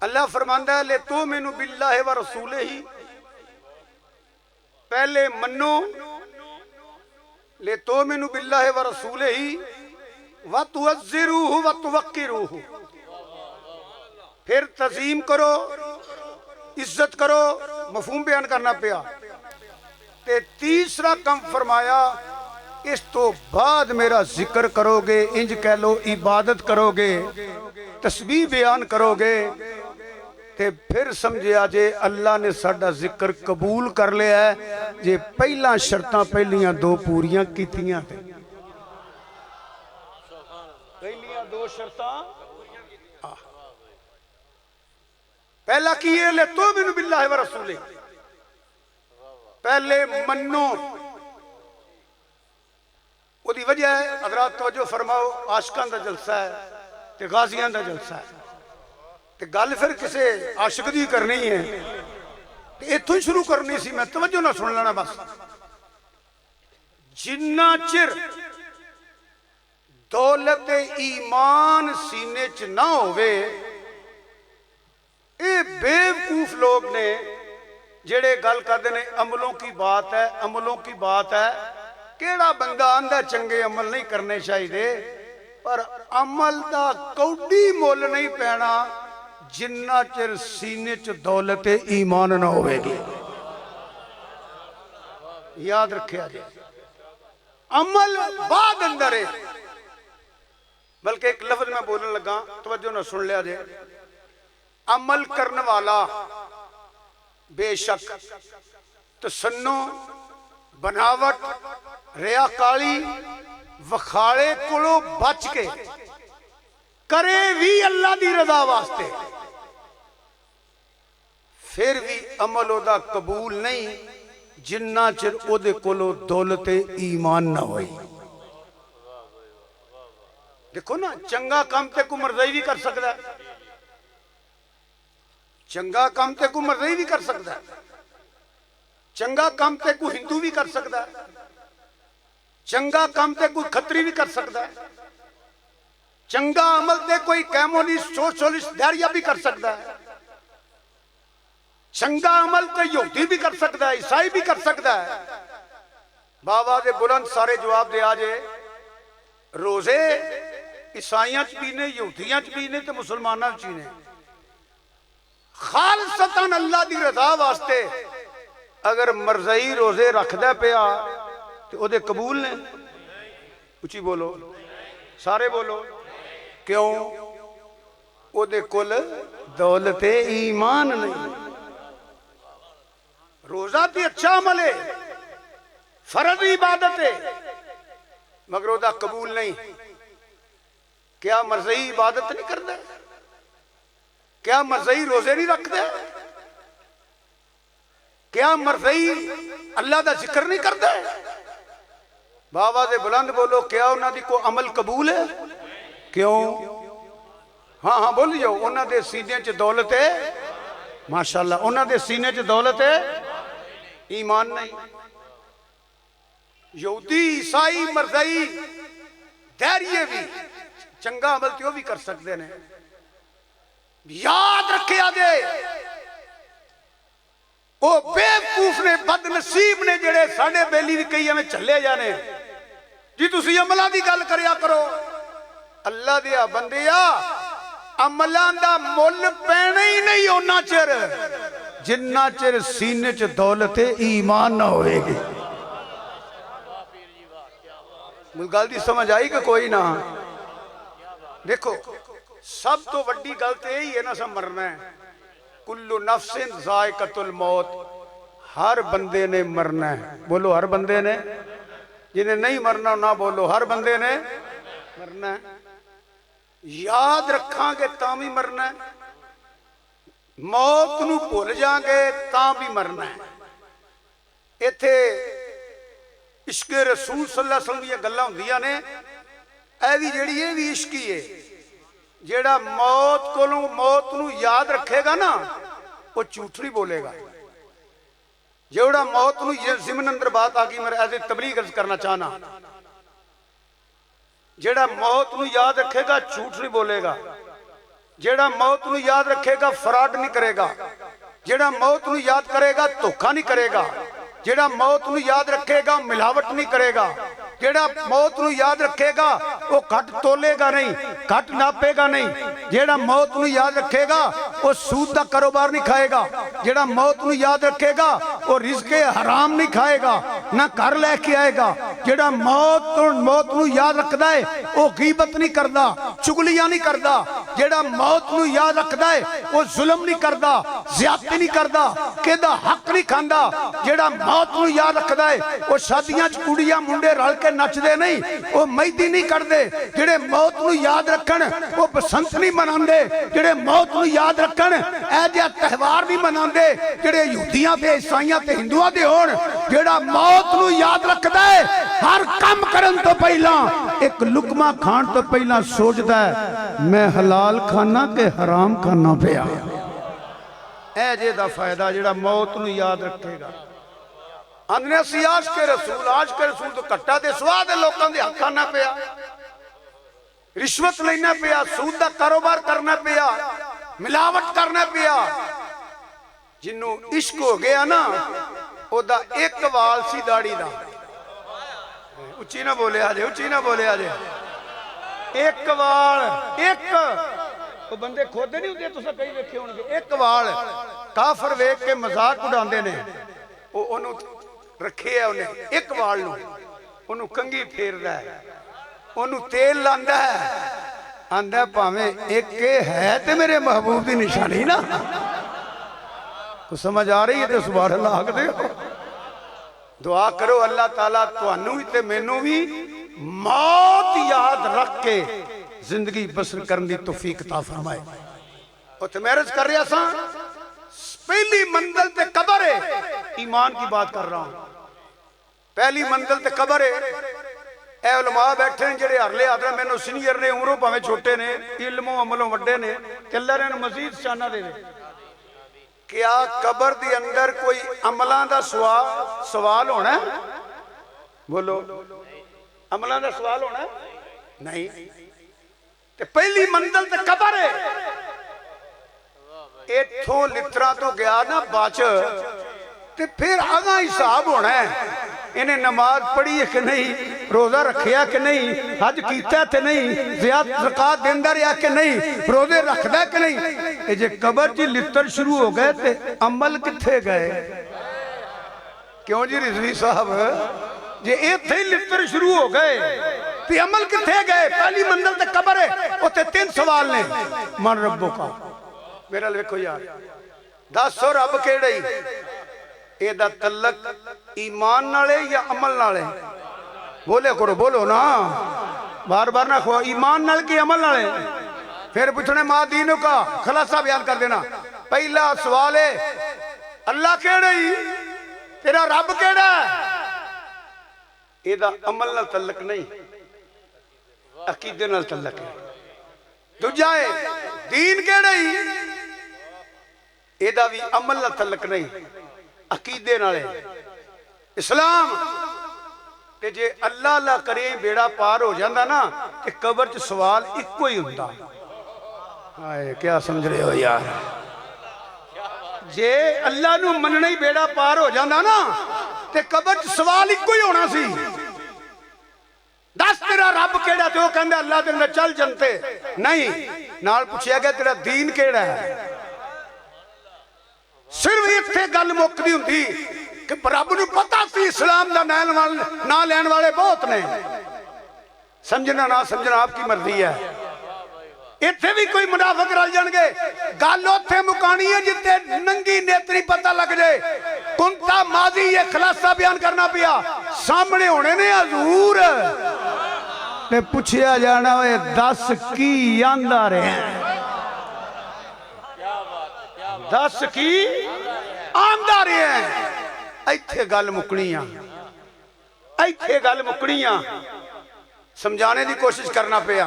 अल्लाह फरमांदा है ले तो मैनू बिल्लाहि व रसूले ही, पहले मनो ले तो मैनू बिल्लाहि व रसूले ही व तुअज्जिरूहु व तुवक्किरूहु, फिर तज़ीम करो इज्जत करो, मफहूम बयान करना पिया। ते तीसरा कम फरमाया इस तो बाद मेरा जिक्र करोगे, इंज कह लो इबादत करोगे, तस्बीह बयान करोगे, ते फिर समझिया जे अल्लाह ने साडा जिक्र कबूल कर लिया है जे पहला शर्तां पहलियां दो पूरियां कीतियां ते पहलियां दो शर्तां पहला की है ले तो बिन बिल्लाहि व रसूले, पहले मनो। ओदी वजह है हज़रात तवज्जो फरमाओ, आशिकां दा जलसा है ते गाजियां दा जलसा है, ते गल फिर किसे आशिक दी करनी है ते इत्थों ही शुरू करनी सी। मैं तवज्जो ना सुन लेना बस। जिन्ना चिर दौलत ईमान सीने च ना होवे, ये बेवकूफ लोग ने जेड़े गल करते ने अमलों की बात है, अमलों की बात है। केड़ा बंदा आंदा चंगे अमल नहीं करने चाहिए, पर अमल दा कौडी मुल नहीं पैना जिन्ना चिर सीने च दौलत ईमान ना होगी। याद रखिया जी, अमल बाद अंदर है। बल्कि एक लफ्ज मैं बोलने लगा, तवज्जो ना सुन लिया जे। अमल करने वाला बेशक तसन्नो, बनावट, रियाकारी, वखाड़े कोलों बच के करे भी अल्लाह दी रजा वास्ते, फिर भी अमल ओदा कबूल नहीं जिन्ना चिर ओदे कोलों दौलत ईमान ना होई। देखो ना, चंगा काम ते को मर्ज़ी भी कर सकता है, चंगा काम ते को मर्ज़ी भी कर सकता है, चंगा काम ते को हिंदू भी कर सकता है, चंगा काम ते कोई खत्री भी कर सकता है, चंगा अमल ते कोई कम्युनिस्ट सोशलिस्ट दारिया भी कर सकता है, चंगा अमल तो यहूदी भी कर सकता है, ईसाई भी कर सकता है। बाबा दे बुलंद सारे जवाब दे आजे। रोजे ईसाइयां च भी ने, यहूदियां च भी ने, ते मुसलमानां च भी ने। खालसतन अल्लाह दी रजा वास्ते अगर मरज़ई रोजे रखदा पिया ते ओदे कबूल ने? उची बोलो, सारे बोलो। क्यों? ओदे कोल दौलत ईमान नहीं। रोजा भी अच्छा अमल है, फर्ज इबादत है, मगर ओदा कबूल नहीं। क्या मरज़ई इबादत नहीं करता? क्या मरज़ई रोजे नहीं रखते? क्या मरज़ई अल्लाह का जिक्र नहीं करते? बाबा दे बुलंद बोलो, क्या उन्होंने को अमल कबूल है? क्यों? हाँ हाँ बोलियो। उन्होंने सीने च दौलत है, माशाअल्लाह, उन्होंने सीने च दौलत है, ईमान नहीं। यहूदी, ईसाई, मरज़ई, दैरिये भी चंगा अमल तो भी कर सकते हैं। याद रखे आजे, वो बेवकूफ ने, बदनसीब ने, जेड़े साढ़े बेली भी कई में चले जाने जी तुसी अमलों की गल करया करो। अल्लाह दिया बंदिया, अमलों का मुल पैना ही नहीं उन्ना चिर जिन्ना चिर सीने च दौलत ईमान ना होएगी। गल दी समझ आई कि कोई ना? देखो, सब तो वड्डी गल तो यही है ना, सब मरना है। कुल्लु नफ्सिन ज़ाइक़तुल मौत, हर बंदे ने मरना है। बोलो हर बंदे ने। जिन्हें नहीं मरना ना बोलो, हर बंदे ने मरना है। याद रखांगे तां भी मरना है, मौत नूं भुल जाएंगे तां भी मरना है। इत्थे इश्क रसूल सल्लल्लाहु अलैहि वसल्लम दी गल्लां हुंदियां ने, ऐ भी जिहड़ी ये भी इश्क ही है। जेड़ा मौत कोलों मौत नूं याद रखेगा ना, वो झूठ नहीं बोलेगा। जेड़ा मौत नूं जिमन अंदर बात आ गई, मैं एज ए तबलीग करना चाहना, जेड़ा मौत नूं याद रखेगा झूठ नहीं बोलेगा। जेड़ा मौत नूं याद रखेगा फ्रॉड नहीं करेगा, जेड़ा मौत नूं याद करेगा धोखा नहीं करेगा, जेड़ा मौत नूं याद रखेगा मिलावट नहीं करेगा, जेड़ा मौत नूं याद रखेगा वो घट तोलेगा नहीं, घट नापेगा नहीं, जेड़ा मौत नूं याद रखेगा वो सूद का कारोबार नहीं खाएगा, जेड़ा मौत नूं याद रखेगा वो रिज़्क़े हराम नहीं खाएगा, ना घर लेके आएगा, जेड़ा मौत नूं याद रखदा है वो गीबत नहीं करदा, चुगलियां नहीं करदा, जेड़ा मौत नूं याद रखदा है वो जुल्म नहीं करदा, ज़्यादती नहीं करदा, किहदा हक नहीं खांदा, जेड़ा मौत नूं याद रखदा है वो शादियां च कुड़ियां मुंडे रल के नचदे नहीं, वो मेहंदी नहीं करदे, जेड़े मौत नूं याद रखण वो बसंत नहीं मनांदे, जेड़े मौत नूं याद रखण ऐ जिहा त्योहार नहीं मनांदे जेड़े यहूदियां ते ईसाइयां ते हिंदुआं दे होण, जेड़ा मौत नूं याद रखदा है हर काम करन तो पहला एक लुकमा खाण तो पहला सोचदा है मैं हलाल खाना के हराम खाना पिया। ऐ जे दा फायदा जेड़ा मौत नूं याद रखेगा। आंदे असीं आश के रसूल तो घट्टा दे स्वाद लोकां दे हक खाना पिया, रिश्वत लेना पिया, सूद का कारोबार करना पिया, मिलावट करना पिया। जिन्नू इश्क हो गया ना ओदा एक वाल सी दाड़ी दा, उच्ची ना बोले आजे, उच्ची ना बोले आजे, एक वाल, एक वो बंदे खोदे नहीं होंगे, तुसां कई वेखे होणगे, एक वाल काफर वेख के मजाक उड़ांदे ने, ओनू रखे है उन्हें एक वाल नू, ओनू कंघी फेरदा है, ओनू तेल लांदा है, आंदा भावें एक है ते मेरे महबूब की निशानी ना। कुछ समझ आ रही है तो सुभान अल्लाह आख दे। दुआ करो अल्लाह ताला तुहानू भी ते मैनू भी मौत याद रख के जिंदगी बसर करने की तौफीक अता फरमाए। उत्थे मैरिज कर रहा सा, पहली मंजिल ते कबर है, ईमान की बात कर रहा हूं, पहली मंजिल ते कबर है। ए उलमा बैठे ने जेड़े हरले आदर मैनू सीनियर ने, उमरों भावें छोटे ने, इल्मों अमलों वड्डे ने, अल्लाह ने मजीद शाना देवे। क्या कबर दे अंदर कोई अमलों का सवाल होना है? बोलो, अमलों का सवाल होना है? नहीं। ते पहली मंजिल ते कबर है, इथों लित्रा तो गया ना बच, ते फिर आगा हिसाब होना है। इन्हें नमाज पढ़ी है कि नहीं, रोजा रखिया कि नहीं, हज किया कि नहीं, ज़कात देंदा रहा कि नहीं, रोजे रखदा कि नहीं। जे कबर च लित्तर शुरू हो गए ते अमल किथे गए? क्यों जी रिजवी साहब, जे इत्थे ही लित्तर शुरू हो गए ते अमल किथे गए? पहली मंजिल ते कबर है, उत्ते तीन सवाल ने। मन रब्बो का, मेरा देखो यार, दसो रब केड़ा ही? एदा तल्लक ईमान नाले या अमल नाले? बोले करो, बोलो ना, बार बार ना खो, ईमान नाल की अमल नाले? फिर पूछने मां दीनों का खलासा बयान कर देना। पहला सवाल है अल्लाह केड़ा ही, तेरा रब केड़ा? एदा अमल नाल तल्लक नहीं, अकीदे नाल तल्लक है। दूजा है दीन केड़ा ही, एदा भी अमल नाल तल्लक नहीं, अकीदे नाले। इस्लाम ते जे अल्लाह अल्लाह करे बेड़ा पार हो जाता ना, ते कबर च सवाल इको ही हुंदा। हाय क्या समझ रहे हो यार? जे अल्लाह नू मनना ही बेड़ा पार हो जाता ना, ते कबर च सवाल इको ही होना सी, दस तेरा रब केड़ा? ते वो कहंदा अल्लाह दे अंदर चल जनते नहीं। नाल पूछया गया तेरा दीन केड़ा है? सिर्फ इत्थे गल मुकदी हुंदी कि रब नूं पता सी इस्लाम दा ना लैण वाले बहुत ने। समझना ना समझना आपकी मर्जी है। इत्थे भी कोई मुनाफिक रल जाणगे, गल उत्थे मुकानी है जिथे नंगी नेत्री पता लग जाए। कुंता माजी ये खलासा बयान करना पिया, सामने होने ने हजूर ने पूछया जाना वे दस की आंदा रहे, दस की आंदा रहे। इत्थे गल मुकनी आ, इत्थे गल मुकनी आ, समझाने की कोशिश करना पिया।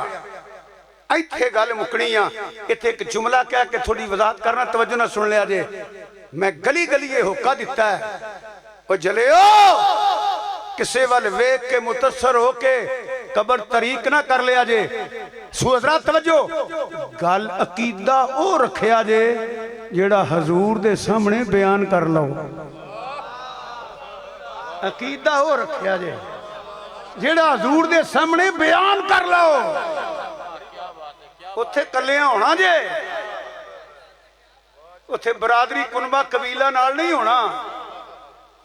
इत्थे गल मुकनी आ। इत्थे एक जुमला कह के थोड़ी वजाहत करना, तवज्जो ना सुन लिया जे। मैं गली गली ये होका दिता है, ओ जलियो किसे वाल वेख के मुतसर होके कबर तरीक ना कर लिया जे। सुहरा तवज्जो, गल अकीदा ओ रखिया जे जेड़ा हजूर दे सामने बयान कर लो। अकीदा ओ रखिया जे जेड़ा हजूर दे सामने बयान कर लो। उत्थे कलिया होना जे, उत्थे बरादरी कुनबा कबीला नाल नहीं होना।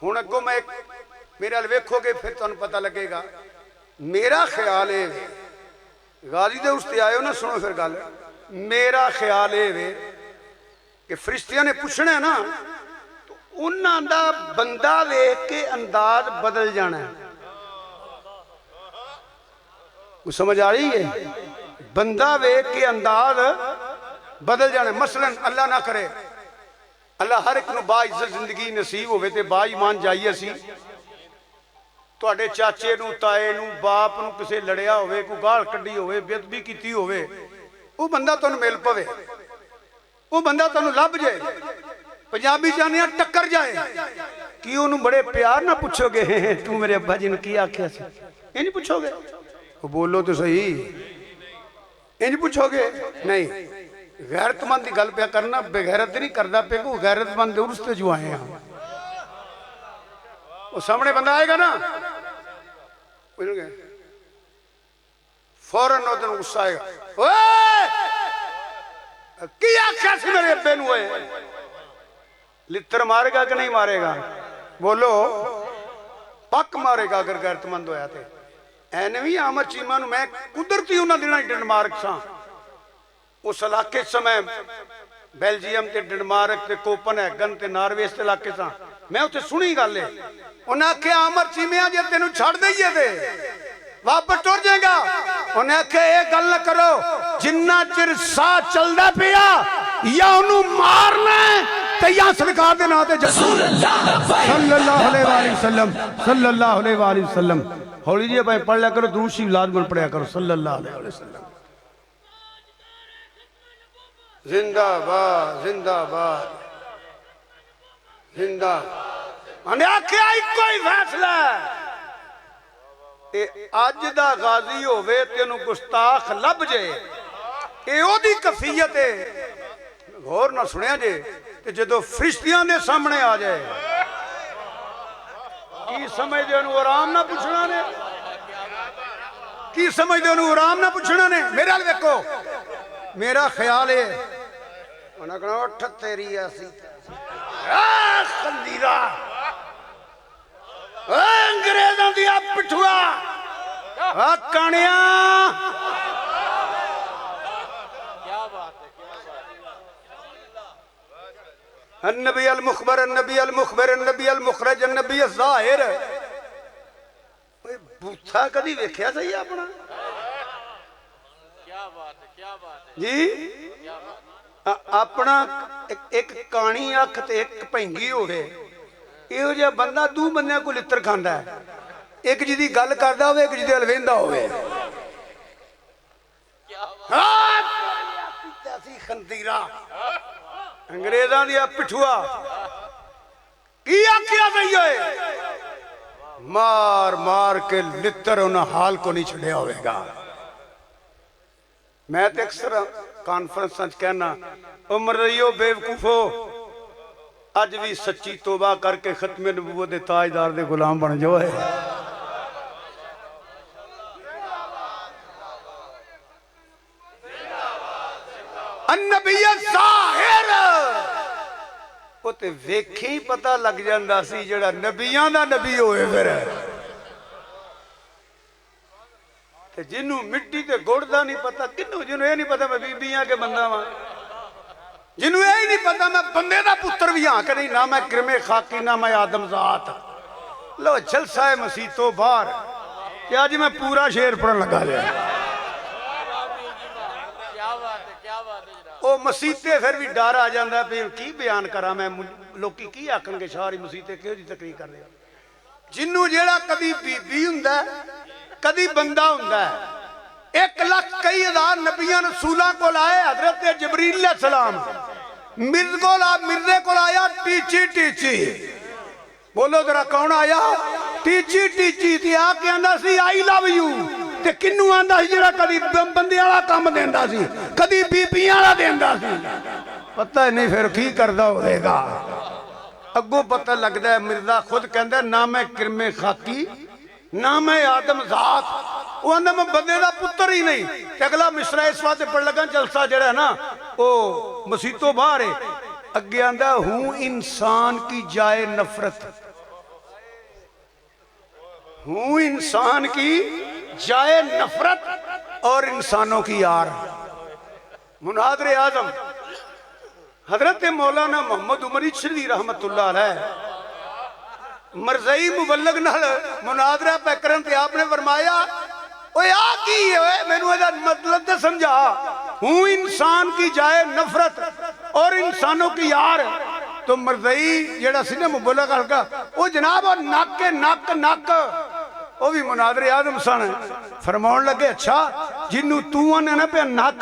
हुण अगों मैं मेरे अल वेखोगे फिर तुहानूं पता लगेगा। मेरा ख्याल है गाजी दे उसते आयो ना, सुनो फिर गल। मेरा ख्याल है कि फरिश्तियां ने पूछना है ना, तो उन्हां दा बंदा वेख के अंदाज बदल जाना है। समझ आ रही है? बंदा वेख के अंदाज बदल जाने। मसलन अल्लाह ना करे, अल्लाह हर एक नूं बाइज्जत जिंदगी नसीब होवे ते बाईमान जाइए असी तुहाडे चाचे नूं, ताए नूं, बाप नूं किसे लड़िया होवे, कोई गाल कड्डी होवे, बेअदबी कीती होवे, वो बंदा तुहानूं मिल पवे, वो बंदा तुहानूं लभ जाए। पंजाबी जाने टक्कर जाए कि उन्होंने बड़े प्यार ना पूछोगे तू मेरे अब्बा जी ने की आख्या सी, ये नहीं पूछोगे? वो बोलो तो सही, ये नहीं पूछोगे? नहीं, गैरतमंद की गल पे करना, बेगैरत नहीं करता पे को। गैरतमंद उर्स ते जो आए हैं, वो सामने बंदा आएगा ना, फौरन उधर गुस्सा आएगा, की आख्या सी मेरे अब्बे नूं? लित्र मारेगा कि नहीं मारेगा? बोलो, पक मारेगा अगर गैरतमंद होया ते। एने भी आमद चीमा नूं मैं कुदरती उन्हां दिनां डेनमार्क सां, उस इलाके समय बेल्जियम ते डेनमार्क ते कोपनहेगन ते नॉर्वे ते इलाके सां, मैं उत्थे सुनी गल है। उन्हें आख्या अमर चीमिया जे तेनू छड़ दईए ते वापस टुर जाएगा। उन्हें आख्या ये गल न करो, जिन्ना चिर साह चलदा पिया या उन्हू मारना ते या सरकार दे नाम ते सल्लल्लाहु अलैहि वसल्लम, सल्लल्लाहु अलैहि वसल्लम। हौली जी भाई पढ़ लिया करो, दुरूद शरीफ लाजमन पढ़िया करो, सल्लल्लाहु अलैहि वसल्लम। जिंदाबाद जिंदाबाद जिंदाबाद। उन्हें आख्या इको ही फैसला अज दा गाजी होवे तेनू गुस्ताख लभ जे, ये ओदी कफियत है। गौर ना सुनिया जे, ते जदों फरिश्तियां दे सामने आ जाए की समझदे ओनू आराम ना पुछना ने? की समझदे ओनू आराम ना पुछना ने? मेरे हाल देखो, मेरा ख्याल है उन्हें कहना उठ तेरी ऐसी खंदीरा अंग्रेजों दी पिठुआ कानिया। अन्नबी अल मुखबर, अन्नबी अल मुखबर, अन्नबी अल मुखरज, अन्नबी अल ज़ाहिर। बूथा कदी वेख्या सही अपना? क्या बात है, क्या बात है जी। अपना एक कानी अख ते एक भैंगी होवे, इहो जिहा बंदा दू बंदियां को लित्र खांदा है, एक जिहदी गल करदा होवे, एक जिहदे अल वेंदा होवे। खंदीरा अंग्रेजां दी पिठुआ की आख्या सही होए, मार मार के लित्र उन्हें हाल को नहीं छड़िया होगा। मैं तो अक्सर कॉन्फ्रेंस कहना, उम्र रहियो बेवकूफो, अज भी सच्ची तोबा करके खत्मे नबूवत दे ताजदार दे गुलाम बन जाओ है। अन्नबी ज़ाहिर वो ते वेखे ही पता लग जांदा सी जेड़ा नबियां दा नबी होए। फिर ते जिन्नू मिट्टी ते गुड़ दा नहीं पता, किन्नू जिन्नू ये नहीं पता मैं बीबियां के बंदा वां, जिन्नू ये ही नहीं पता मैं बंदे दा पुत्र भी हाँ कि नहीं, ना मैं किरमे खाकी ना मैं आदमजात। लो जलसा है मसीह तो बाहर कि आज मैं पूरा शेर पढ़न लगा लिया। ओ मसीते फिर भी डर आ जाता भी की बयान करा मैं, लोकी की आखणगे सारी मसीते किहो जी तकरीर कर रहे। जिन्नू जेड़ा कदी बीबी हुंदा कदी बंदा हुंदा, 1 लाख कई हजार नबियां रसूलां कोल आए। हजरत जबरील अलैहिस्सलाम मिर्जे को आया टीची टीची, बोलो जरा कौन आया? टीची टीची ते आ कहंदा सी आई लव यू, ते किन्नू आंदा सी जिहड़ा कदी बंदे वाला काम देंदा सी, कदी बीबियां वाला देंदा सी। पता नहीं फिर की करदा होएगा। अगों पता लगता है मिर्जा खुद कहता ना मैं किरमे खाकी ना मैं आदम जात, वो आंदा मैं बंदे का पुत्र ही नहीं। अगला मिसरा इस वास्ते पढ़ लगा जलसा जड़ा है ना वो मसीतों बाहर है, अगे आंदा हूं इंसान की जाए नफरत, हूं इंसान की जाए नफरत और इंसानों की यार। मुनादरे आजम हजरत मौलाना मोहम्मद उमरी शरी रहमतुल्लाह अलैह मरज़ई मुबल्लग नाल मुनादरा पे करन ते आपने फरमाया ओए आ की है मैनू इहदा मतलब ते समझा। हूं इंसान की जाए नफरत और इंसानों की यार। तो मरज़ई जेड़ा सी ना मुबल्लग हल्का वो जनाब और नक नक नक वो भी मुनादरे आदम सन। फरमाउण लगे अच्छा जिन्नू तू आने ना पे नक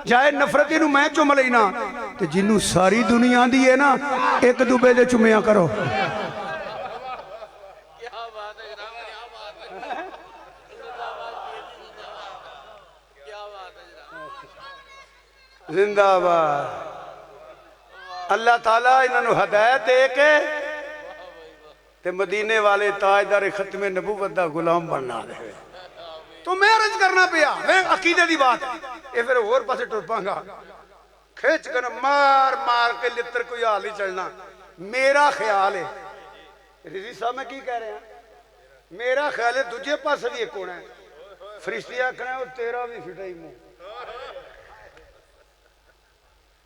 जाए नफरत इनू मैं चुम लेना, ते जिन्नू सारी दुनिया दी है ना एक दूबे दे चुमिया करो। जिंदाबाद। अल्लाह ताला इन्होंने हदायत दे के ते मदीने वाले ताजदार खत्मे नबूवत दा गुलाम बनना दे। तो मैं अर्ज करना पिया मैं अकीदे दी बात ये फिर होर पासे टुर पांगा खिच कर मार मार के लित्र कोई हाल नहीं चलना। मेरा ख्याल है रिजी साहब मैं की कह रहा मेरा ख्याल है दूजे पासे भी एक होना है। फरिश्ते आखना वो तेरा भी फिटा ही मुंह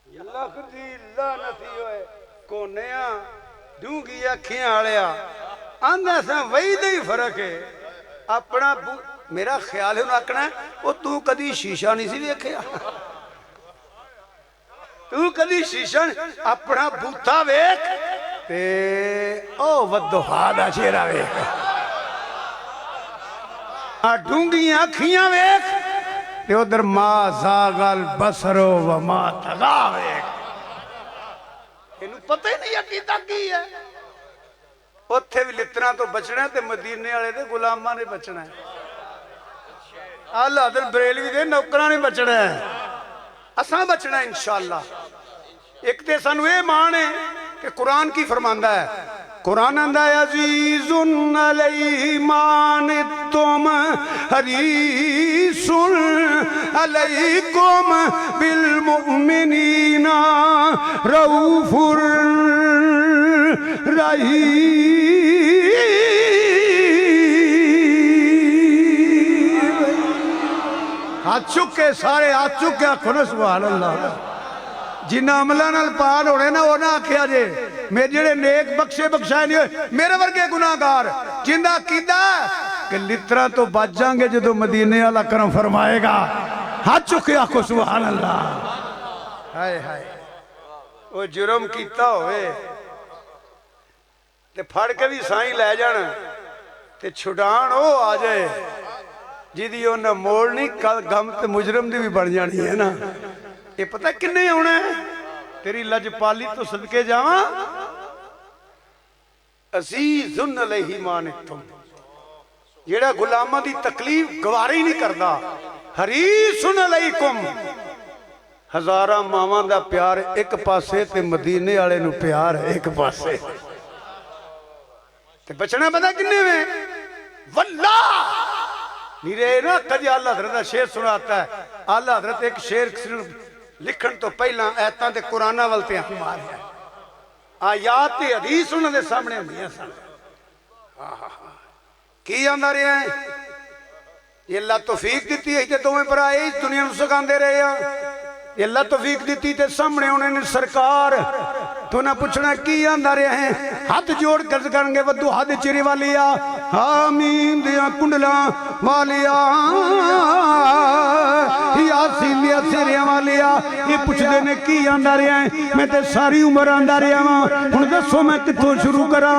लख दी लानती होए कोनेया डूंगी अखियां वालिया आंदा सा वही दे ही फर्क है अपना। मेरा ख्याल है उन्हें आखना वो तू कदी शीशा नहीं सी वेखिया, तू कदी शीशा अपना बूथा वेख ते ओ वदोहा दा चेहरा वेख, आ डूंगियां अखियां वेख ते उधर मा जागल बसरो व मा तगा वेख। इनू पता ही नहीं अकीदा की है। उत्थे भी लित्तरां तो बचना ते मदीने वाले दे गुलामां ने बचना है। आला हज़रत बरेलवी दे नौकरां ने बचना है, असां बचना इंशाअल्लाह। एक ते सानू ये मान है कि कुरान की फरमांदा है, कुरान आंदा है अज़ीज़ुन अलैहि मानित्तुम हरीसुन अलैकुम बिल मुमिनीना रऊफुर रहीम। हाथ चुके सारे हाथ चुके आखो सुभान अल्लाह। जिन्ना अमलों नाल पार होने ना उन्हें आख्या जे मेरे जेड़े नेक बख्शे बख्शाए नहीं होए मेरे वर्गे गुनाहगार जिंदा कीदा कि लित्रा तो बच जाएंगे जो मदीने वाला करम फरमाएगा। हाथ चुके आखो सुभान अल्लाह। हाय हाय वो जुर्म कीता होवे ते फड़ के भी साईं लै जान ते छुड़ान ओ आ जाए जिदी उन्हें मोड़ नहीं कल गम ते मुजरम दी भी बन जानी है ना। ये पता किन्ने आना है तेरी लजपाली तो सदके जावा। अज़ीज़ुन अलैहि मानित्तुम जेड़ा गुलामां दी तकलीफ गवारी नहीं करता। हरीसुन अलैकुम हजारां मावां दा प्यार एक पासे ते मदीने वाले नू प्यार एक पासे। ते बचना पता किन्ने में वल्लाह नीरे ना कदी आला हज़रत दा शेर सुनाता है। आला हज़रत एक शेर लिखण तो पहला ऐतां ते कुराना वल ते मारिया आयात ते हदीस उन्हां दे सामने हुंदियां सन। की आंदा रहा है ये अल्लाह तौफीक दी है ते दोवें भरा इस दुनिया नूं सिखांदे रहे आ। ये अल्लाह तौफीक दी ते सामने उन्होंने सरकार तो ना पूछना की आंदा रहा है। हाथ जोड़ कर करेंगे वधू हाथ चिरी वालिया हामीम दिया कुंडला वालिया यासीलिया सिरिया वालिया ये पूछते ने की आंदा रहा है। मैं ते सारी उम्र आंदा रहा वां हुण दसो मैं कित्थों शुरू करा।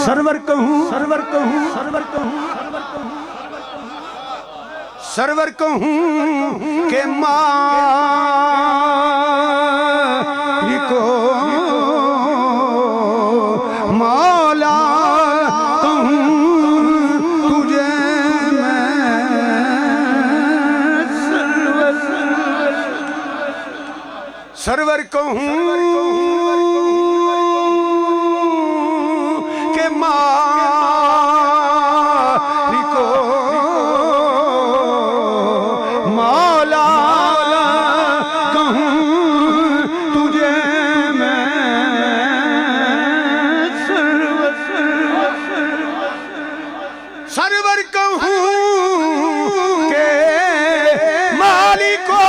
सरवर कहूं सरवर कहूं सरवर कहूं सरवर कहूं के मालिको मौला कहूं तुझे मैं सरवर कहूं के मालिको मौला कहूं तुझे मैं सरवर कहूं के मालिको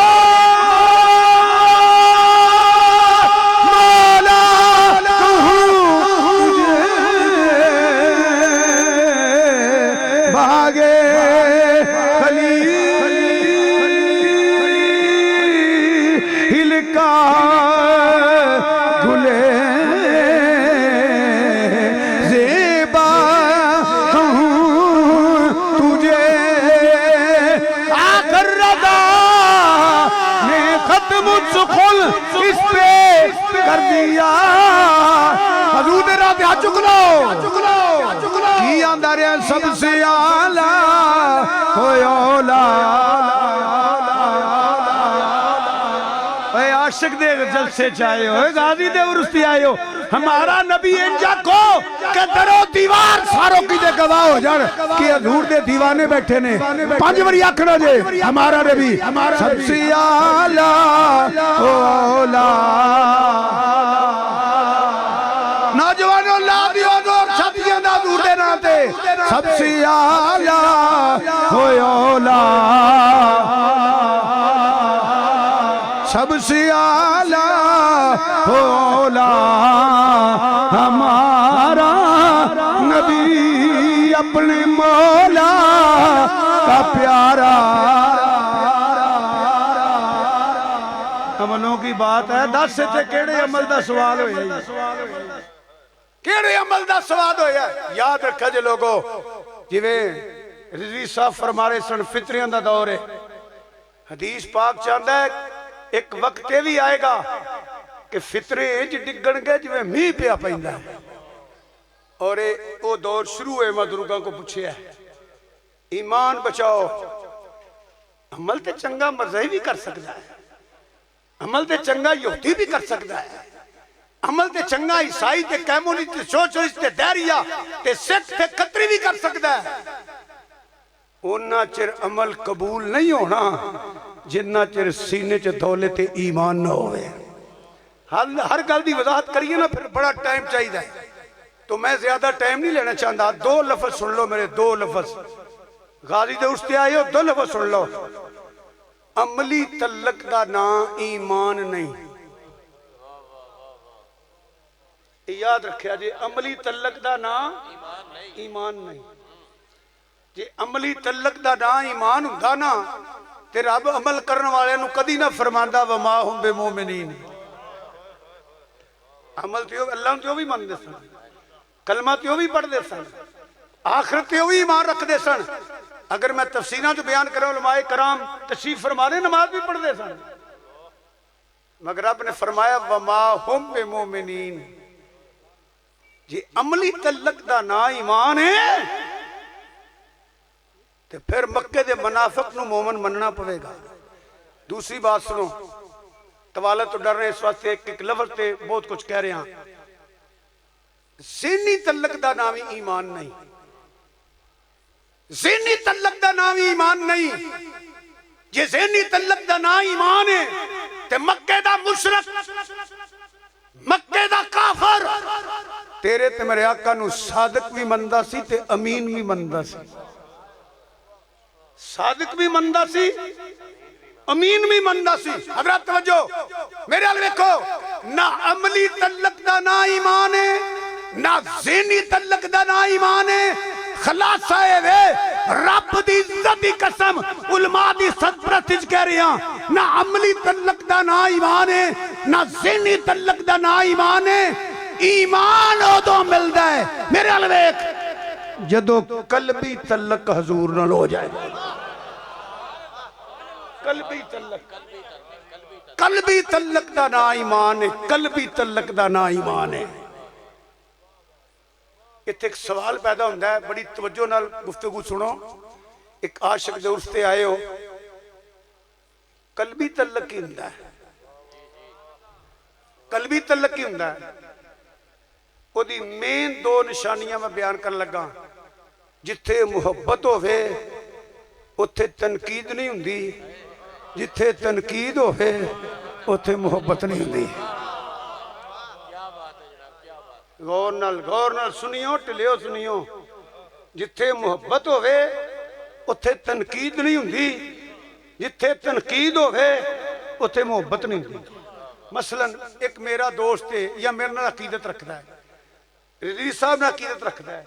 इस पे कर दिया हजूर ने रात चुक लो की आंदा रहा सबसे आला होयोला आशिक दे जलसे चाहे हो गाजी दे उर्स्ती आए हो हमारा नबी इंजा को के दरो दीवार सारों की दे गवाह हो जान कि हजूर दे दीवाने बैठे ने पांच बारी आखना जे हमारा नबी सबसे आला ओला नौजवानों ला दियो जोर छतियां दा हजूर दे नाम ते सबसे आला ओला सबसे आला होला हमारा नबी अपने मौला का प्यारा। अमलों की बात है दस इत्थे केड़े अमल दा सवाल होया केड़े अमल दा सवाल होया याद रखा जे लोगो जिवें रिजवी साहब फरमा रहे सन फितरियां दा दौर है हदीस पाक चाहता है एक वक्त ये भी आएगा कि फितरे इंज डिगणगे जिवें मीह पिया पैंदा और वो दौर शुरू है मदरूगा को पूछे ईमान बचाओ अमल ते चंगा मज़हबी भी कर सकता है अमल ते चंगा यहूदी भी कर सकता है अमल ते चंगा ईसाई ते कम्युनिस्ट ते सोशलिस्ट ते दैरिया ते सिख ते खत्री भी कर सकता है उन्ना चिर अमल कबूल नहीं होना जिन्ना चिर सीने च दौले ते ईमान ना होवे हर गल दी वजाहत करिए ना फिर बड़ा टाइम चाहिए तो मैं ज्यादा टाइम नहीं लेना चाहता दो लफ्ज सुन लो मेरे दो लफ्ज गाजी दे उठते आए हो दो लफ्ज सुन लो अमली तलक दा ना ईमान नहीं याद रखिया जी अमली तलक दा ना ईमान नहीं जे अमली तलक दा ना ईमान हुंदा ना ते रब अमल करने वाले नू कदी ना फरमांदा वमा हुम बेमुमिनीन अमल तो अल्लाह तो भी मनते सन कलमा तो भी पढ़ते सन आखिरत तो भी ईमान रखते सन अगर मैं तफसीरां जो बयान करा उलमाए कराम तशरीफ फरमाने नमाज भी पढ़ते सन मगर रब ने फरमाया वमा हुम बेमुमिनीन जे अमली तलक दा ना ईमान है तो फिर मक्के दे मुनाफिक नू मोमन मनना पवेगा। दूसरी बात सुनो तवालत तो डर रहे इस वास्ते एक लफ्ज से बहुत कुछ कह रहे हैं ज़हनी तलक दा नाम ही ईमान नहीं ज़हनी तलक दा नाम ही ईमान नहीं जे ज़हनी तलक दा नाम ईमान है ते मक्के दा मुशरिक मक्के दा काफिर तेरे ते मेरे आका नू सादिक भी मनदा सी ते अमीन भी मनदा सी सादिक भी मनदा सी अमीन भी मनदा सी। हज़रत तवज्जो मेरे अल देखो ना अमली तलक दा ना ईमान है ना ज़हनी तलक दा ना ईमान है खलासा है वे रब दी इज्जत दी कसम उलमा दी सदप्रस्तिश कह रहे हैं ना अमली तलक दा ना ईमान है ना ज़हनी तलक दा ना ईमान है ईमान उदों मिलदा है मेरे अल वेख जदों कल्बी तलक हजूर नाल हो जाए कल्बी तलक दा ना ईमान है कल्बी तलक दा ना ईमान है। इत्थे एक सवाल पैदा होता है बड़ी तवज्जो नाल गुफ्तगू सुनो एक आशिक दे उर्स ते आए हो कल्बी तलक की हुंदा है कलबी तलक की हुंदा है। ओदी मेन दो निशानियां मैं बयान कर लगा। जिथे मुहब्बत होवे उत्थे तनकीद नहीं हुंदी, जिथे तनकीद होवे उत्थे मुहब्बत नहीं हुंदी। गौर नाल सुनियो, ढिलियो सुनियो। जिथे मुहब्बत होवे उत्थे तनकीद नहीं हुंदी, जिथे तनकीद होवे उत्थे मुहब्बत नहीं हुंदी। मसलन एक मेरा दोस्त है या मेरे नाल अकीदत रखता है, रज़ी साहब ने अकीदत रखता है,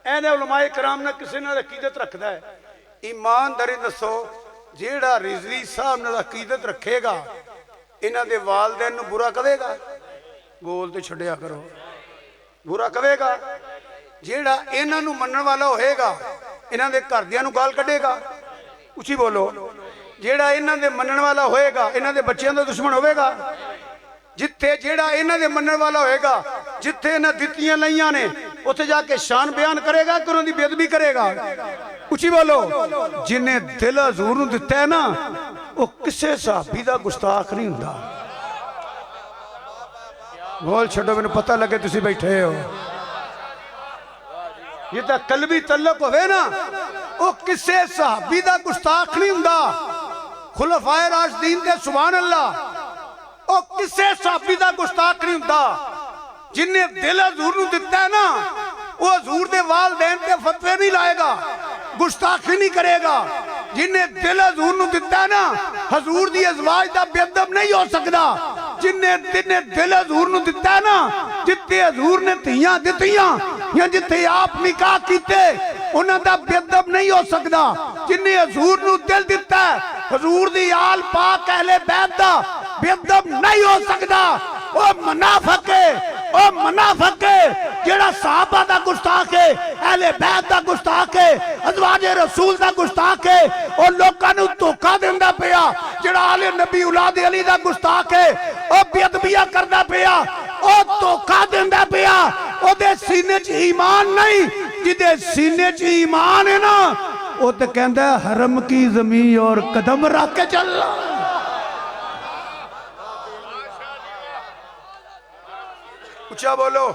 ऐने उलमाए कराम ने किसी नाल अकीदत रखता है। ईमानदारी दसो, जेड़ा रिजवी साहब नाल अकीदत रखेगा इन्हां दे वालदैन नूं बुरा कहेगा? बोल ते छड्डिया करो, बुरा कहेगा। जेड़ा इन्हां नूं मनण वाला होएगा इन्हां दे घरदियां नूं गाल कढेगा? उची बोलो। जेड़ा इन्हां दे मनण वाला होएगा इन्हां दे बच्चियां दा दुश्मन होवेगा? जिथे जेड़ा इन्हां दे मनण वाला होएगा, जिथे इन्हां दित्तियां लईयां ने उत्थे जाके शान बयान करेगा कि उन्हां दी बेअदबी करेगा? उची बोलो। जिन्हें दिल हजूर नूं दिता है ना वो किसे सहाबी दा गुस्ताख नहीं हुंदा। बोल छड्डो, मैनूं पता लगे तुसीं बैठे हो। जिदा कलबी तल्लक होवे ना वो किसे सहाबी दा गुस्ताख नहीं हुंदा। खुलफाए राशिदीन दे सुभान अल्लाह, वो किसे सहाबी दा गुस्ताख नहीं हुंदा। जिन्हें दिल हजूर नूं दिता है ना वो हजूर दे वालदैन ते फतवे नहीं लाएगा, गुस्ताखी नहीं करेगा। जिन्हें दिल हजूर नूं दिता है ना हजूर दी अज़वाज दा बेअदब नहीं हो सकदा। जिन्हें दिल हजूर नूं दिता है ना, जिथे हजूर ने धीयां दित्तियां या जिथे आप निकाह कीते उन्हां दा बेअदब नहीं हो सकदा। जिन्हें हजूर नूं दिल दिता है हजूर दी आल पाक अहले बैत दा बेअदब नहीं हो सकदा। ओ मुनाफिक है, ओ मुनाफिक है जेड़ा सहाबा दा गुस्ताख है, अहले बैत दा गुस्ताख है, अज़वाजे रसूल दा गुस्ताख है। ओ लोकां नूं धोखा देंदा पिया जेड़ा आले नबी औलाद अली दा गुस्ताख है, ओ बेअदबियां करदा पिया, ओ धोखा देंदा पिया। ओदे सीने च ईमान नहीं, जिदे सीने च ईमान है ना वो तो कहंदा हरम की ज़मीन और कदम रख के चल। ऊंचा बोलो।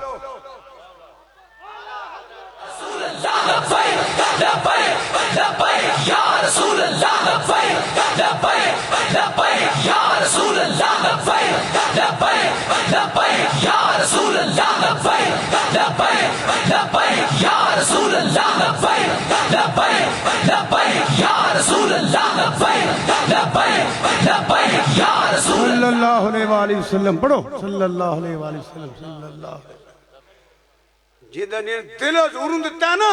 सल्लल्लाहु अलैहि वसल्लम पढ़ो। सल्लल्लाहु अलैहि वसल्लम। सल्लल्लाहु जिदा ने दिल हजूर नूं दिता ना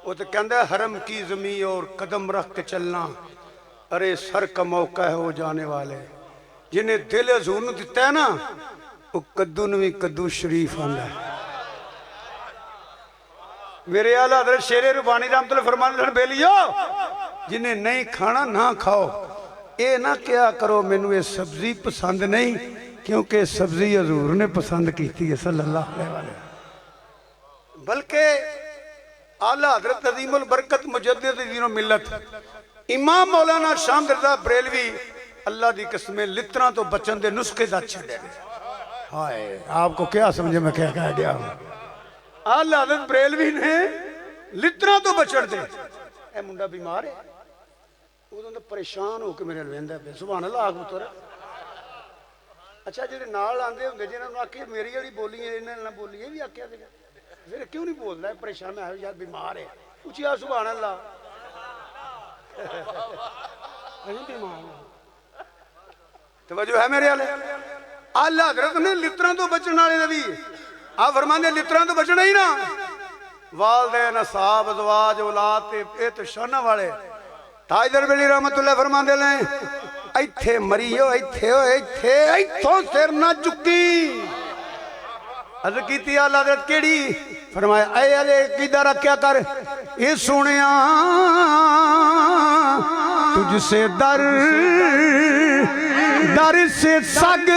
वो तो कहंदा हरम की ज़मीन और कदम रख के चलना, अरे सर का मौका है वो जाने वाले। जिन्हें दिल हजूर नूं दिता है ना वो कद्दू नूं भी कद्दू शरीफ आंदा है। मेरे आला हज़रत शेरे रुबानी रहमतुल्लाह फरमाते हैं, बेलियो जिन्हें नहीं खाना ना खाओ, ये ना क्या करो मैनू ये सब्जी पसंद नहीं, क्योंकि सब्जी हजूर ने पसंद की है सल्लल्लाहु अलैहि वसल्लम। बल्कि आला हज़रत अज़ीमुल बरकत मुजद्दिद दीन व मिल्लत इमाम मौलाना शाह रज़ा बरेलवी अल्लाह की कसमें लित्तरां तो बचन के नुस्खे दस छड़े। हाय आपको क्या समझे मैं क्या कह गया। आला हज़रत बरेलवी ने लित्तरां तो बचन दे, ए मुंडा बीमार है उदों तो परेशान होकर मेरे वेंदा पे सुभान अल्लाह आख पुत्र। अच्छा जेडे नाल आंदे हुंदे जिन्हां आखे मेरी वाली बोली है इन्हां नाल बोली ये भी आख्या सीगा, फिर क्यों नहीं बोलता है? परेशान है यार बीमार है। उची आ सुभान अल्लाह। तवज्जो है मेरे वाले। आला हज़रत ने लित्तरां तो बचन वाले नबी आ फरमांदे लित्तरां तो बचना ही ना, वालदैन असहाब अज़वाज औलाद ते ए तो शाना वाले। ताजदर बेली रहमतुल्लाह फरमांदे ने इत्थे मरियो इत्थे ओ इत्थे इत्थों सिर ना चुकी। अर्ज़ कीती आला हज़रत केड़ी? फरमाया ऐ अले कीदा रखया कर, ये सुनिया तुझसे दर दर से सग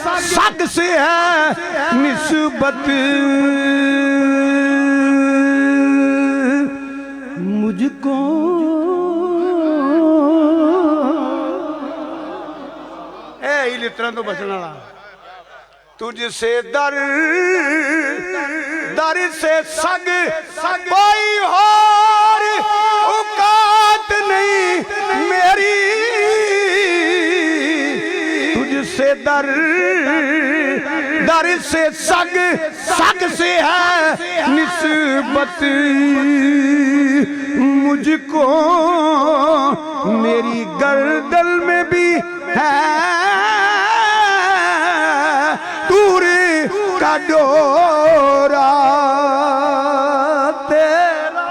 सग से है निस्बत मुझको। ए लित्तरां तो बचने वाला तुझसे दर दर से सग कोई और औकात नहीं मेरी, तुझसे दर दर से सग से है निस्बत मुझको, मेरी गर्दन में भी है दूर का डोरा तेरा।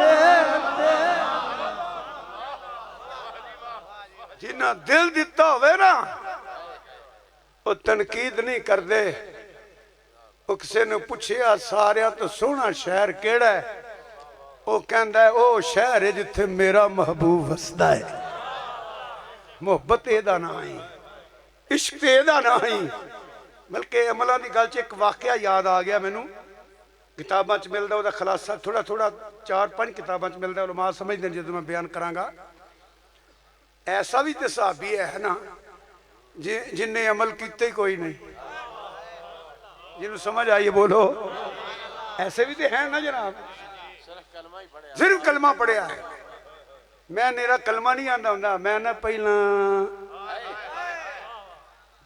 जिन्ना दिल दिता होवे ना वो तनकीद नहीं करते। वो किसी ने पूछया सारिया तो सोहना शहर केड़ा है, वो कहता है वो शहर है जिथे मेरा महबूब वसदा है। मुहब्बत एदा ना ही, इश्क एदा ना ही। बल्कि अमलों की गल च एक वाकया याद आ गया मैनू, किताबों च मिलता वह खुलासा थोड़ा थोड़ा 4-5 किताबों च मिलता, उलमा समझते हैं जो मैं बयान करांगा। ऐसा भी तो सहाबी है ना जिन्हें अमल किते ही कोई नहीं, जिन्होंने समझ आई बोलो। ऐसे भी तो है ना जनाब, सिर्फ कलमा पढ़िया है। मैं मेरा कलमा नहीं आंदा हुंदा, मैं ना पहला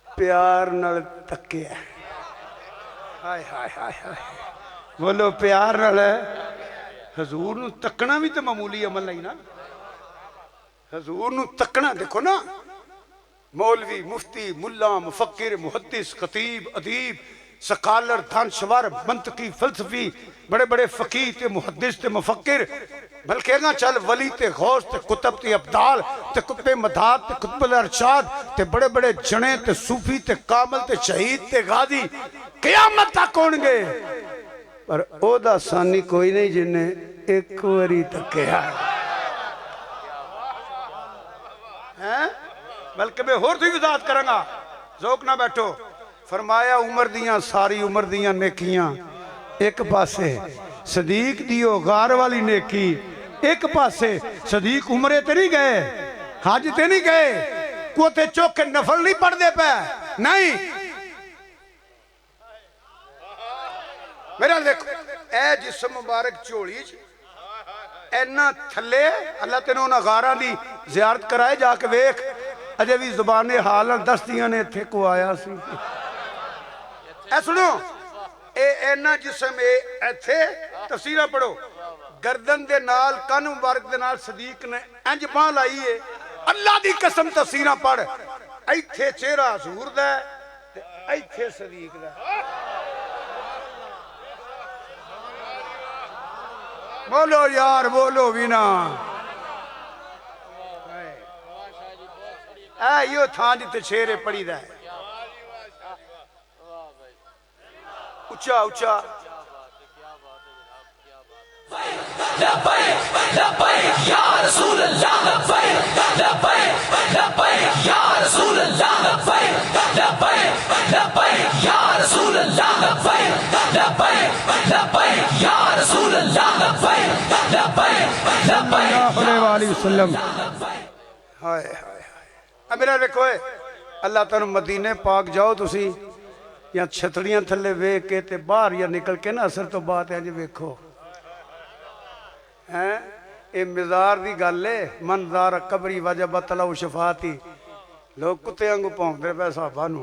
प्यार नाल तकिया। हाय हाय हाय हाय बोलो प्यार नाल। हजूर नूं तकना भी तो मामूली अमल नहीं ना। हजूर नूं तकना देखो ना, मौलवी मुफ्ती मुल्ला मुफक्किर मुहद्दिस खतीब अदीब सकालर दानशवर मंतकी फलसफी बड़े बड़े फकीह ते मुहद्दिस ते मुफक्किर, बल्कि ना चल वली ते गौस ते कुतब ते अब्दाल ते कुतबे मदाद ते कुतबुल अरशाद ते बड़े बड़े जने ते सूफी ते कामल ते शहीद ते गाजी क़यामत तक होणगे, पर ओदा सानी कोई नहीं जिन्हें एक बारी तकिया है। बल्कि मैं होर सी वजाहत करांगा, ज़ौक ना बैठो। फरमाया उमर दियां सारी उमर दियां नेकियां एक पासे, सदीक दी ओ गार वाली नेकी एक पासे। सदीक उमरे ते नहीं गए, हज ते नहीं गए, कोते चौक के नफल नहीं पढ़ते पे नहीं। मेरा देखो ए जिस्म मुबारक झोली इन्ना थले अल्लाह तेन उन्होंने गारा की जियारत कराए, जाके वेख अजे भी जुबाने हाल दसदियां ने इत्थे को आया सी। ए सुनो ए इन्ना जिस्म इत्थे तफसीरां पढ़ो, गर्दन दे नाल कन मुबारक दे नाल सदीक ने इंज बांह लाई है। अल्लाह दी कसम तफसीरां पढ़, इत्थे चेहरा हजूर दा ते इत्थे सदीक दा। बोलो यार बोलो भी ना। यो थां जिते शेरे पड़ी दा है उच्चा उच्चा। मेरा देखो अल्लाह तुहानू मदीने पाक जाओ तुसी या छतड़ियां थले वेख के ते बाहर या निकल के ना असर तो बाद इंज वेखो है। ये मिजार की गल है, मनजार कबरी वजह तलाउ शफाती। लोग कुत्ते वांगू भौंकदे पे साहबा नू,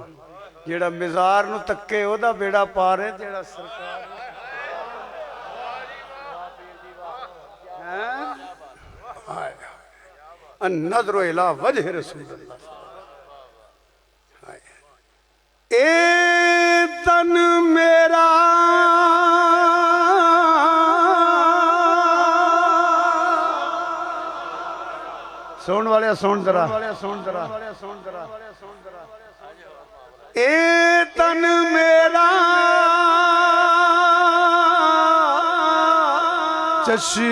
जेड़ा मिजार नू तके ओदा बेड़ा पार है, जेड़ा सरकार नजरो इला वजह रसूल ए तन मेरा सुन वाले सुन जरा, ए तन मेरा चशी